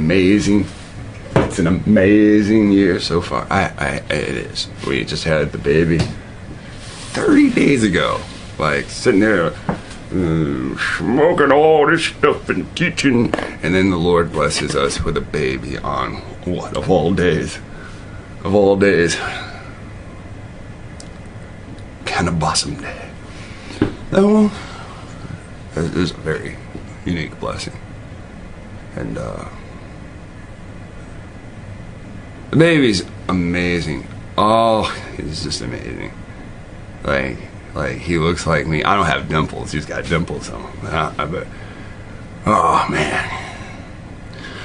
amazing year so far. It is. We just had the baby 30 days ago. Like, sitting there smoking all this stuff in the kitchen, and then the Lord blesses us with a baby on what of all days? Of all days. Kind of awesome day. Oh, it was a very unique blessing. And the baby's amazing. Oh, he's just amazing. Like he looks like me. I don't have dimples. He's got dimples on him. But oh man.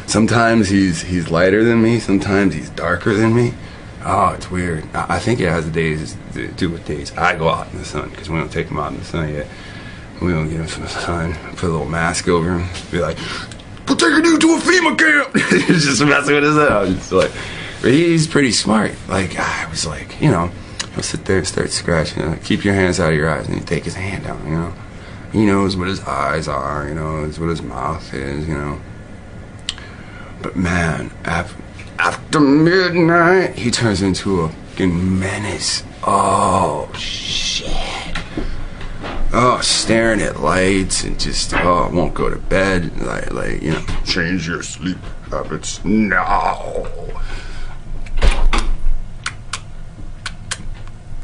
Sometimes he's lighter than me. Sometimes he's darker than me. Oh, it's weird. I think it has to do with days I go out in the sun, because we don't take him out in the sun yet. We don't give him some sun. Put a little mask over him. Be like, we're taking you to a FEMA camp. He's just messing with his head. I was just like, but he's pretty smart. Like, I was like, you know, he'll sit there and start scratching. Keep your hands out of your eyes, and he take his hand down, you know. He knows what his eyes are, you know, knows what his mouth is, you know. But man, after midnight, he turns into a fucking menace. Oh, shit. Oh, staring at lights and just, won't go to bed. Like, you know, change your sleep habits now.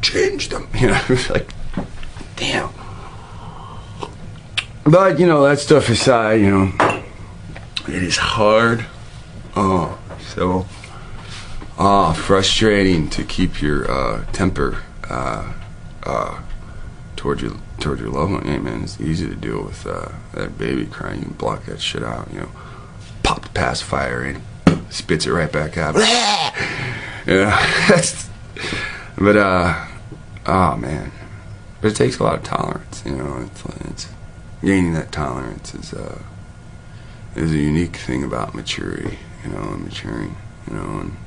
Change them, you know, like, damn. But, you know, that stuff aside, you know, it is hard. Oh, so frustrating to keep your temper towards your loved one. Hey man, it's easy to deal with that baby crying. You can block that shit out, you know. Pop the pacifier in, spits it right back out. But oh man, but it takes a lot of tolerance. You know, it's gaining that tolerance is a unique thing about maturity. You know, and maturing. You know, and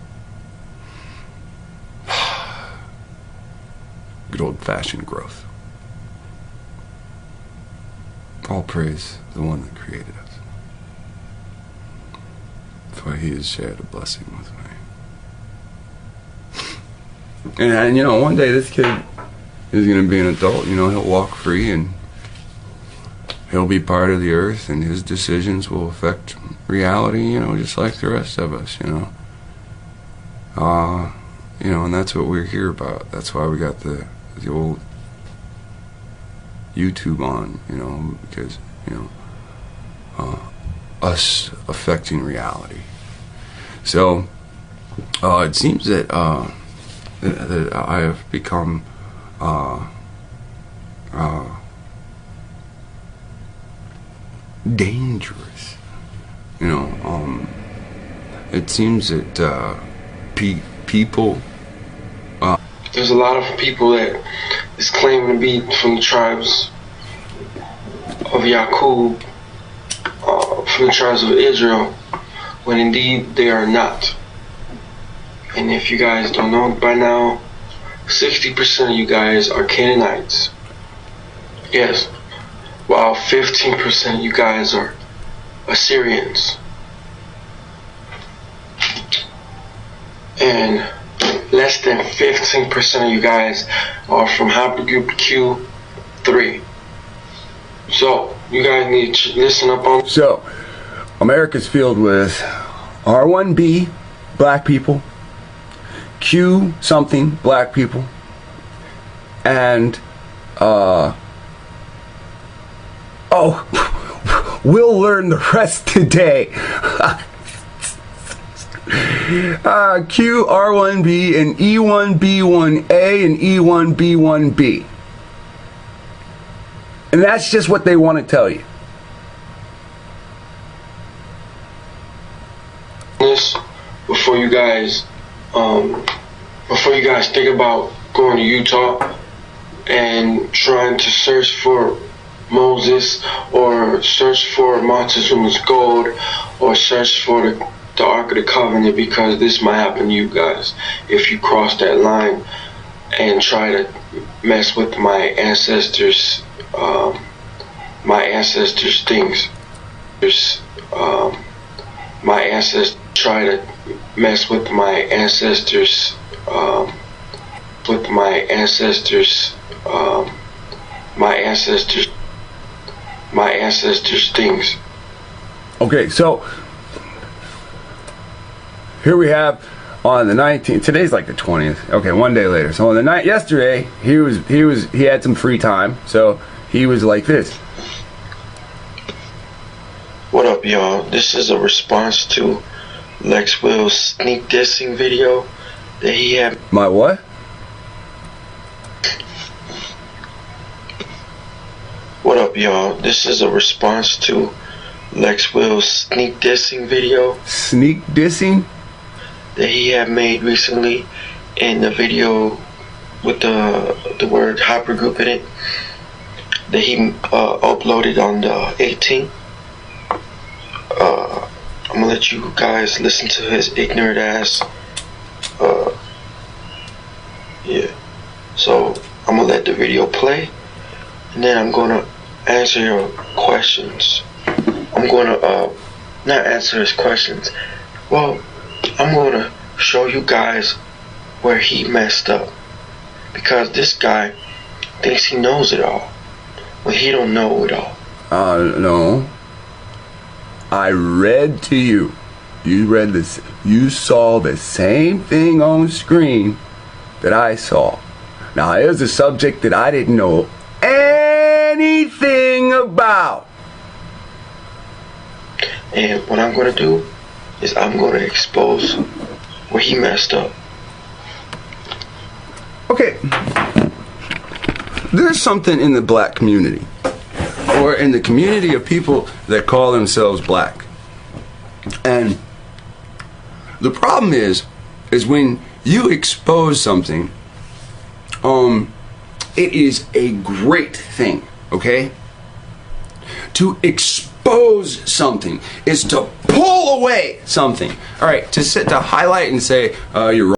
good old-fashioned growth. All praise the one that created us. That's why he has shared a blessing with me. And you know, one day this kid is going to be an adult. You know, he'll walk free and he'll be part of the earth, and his decisions will affect reality, you know, just like the rest of us, you know. You know, and that's what we're here about. That's why we got the old YouTube on, you know, because, you know, us affecting reality. So, it seems that, that I have become, dangerous. You know, it seems that, people, there's a lot of people that is claiming to be from the tribes of Yaqub, from the tribes of Israel, when indeed they are not. And if you guys don't know by now, 60% of you guys are Canaanites. Yes. While 15% of you guys are Assyrians. And less than 15% of you guys are from Haplogroup Q3. So, you guys need to listen up on. So, America's filled with R1B, black people, Q something, black people, and, we'll learn the rest today. Q, R1B, and E1B1A, and E1B1B. And that's just what they want to tell you. This before you guys think about going to Utah and trying to search for Moses, or search for Montezuma's gold, or search for the Ark of the Covenant, because this might happen to you guys if you cross that line and try to mess with my ancestors' things. My ancestors try to mess with my ancestors' things. Okay, so here we have on the 19th. Today's like the 20th. Okay, one day later. So on the night yesterday, he had some free time. So he was like this. What up, y'all? This is a response to lexwill's sneak dissing video that he had. My what? What up, y'all? This is a response to lexwill's sneak dissing video. Sneak dissing? That he had made recently, in the video with the word Haplogroup in it, that he uploaded on the 18th. I'm gonna let you guys listen to his ignorant ass. Yeah. So I'm gonna let the video play, and then I'm gonna answer your questions. I'm gonna not answer his questions. Well, I'm gonna show you guys where he messed up, because this guy thinks he knows it all when he don't know it all. No. I read to you. You read this. You saw the same thing on screen that I saw. Now, here's a subject that I didn't know anything about. And what I'm going to do is I'm going to expose where he messed up. Okay. There's something in the black community, or in the community of people that call themselves black. And The problem is when you expose something, it is a great thing, okay? To expose something is to pull away something. All right, to highlight and say, you're wrong.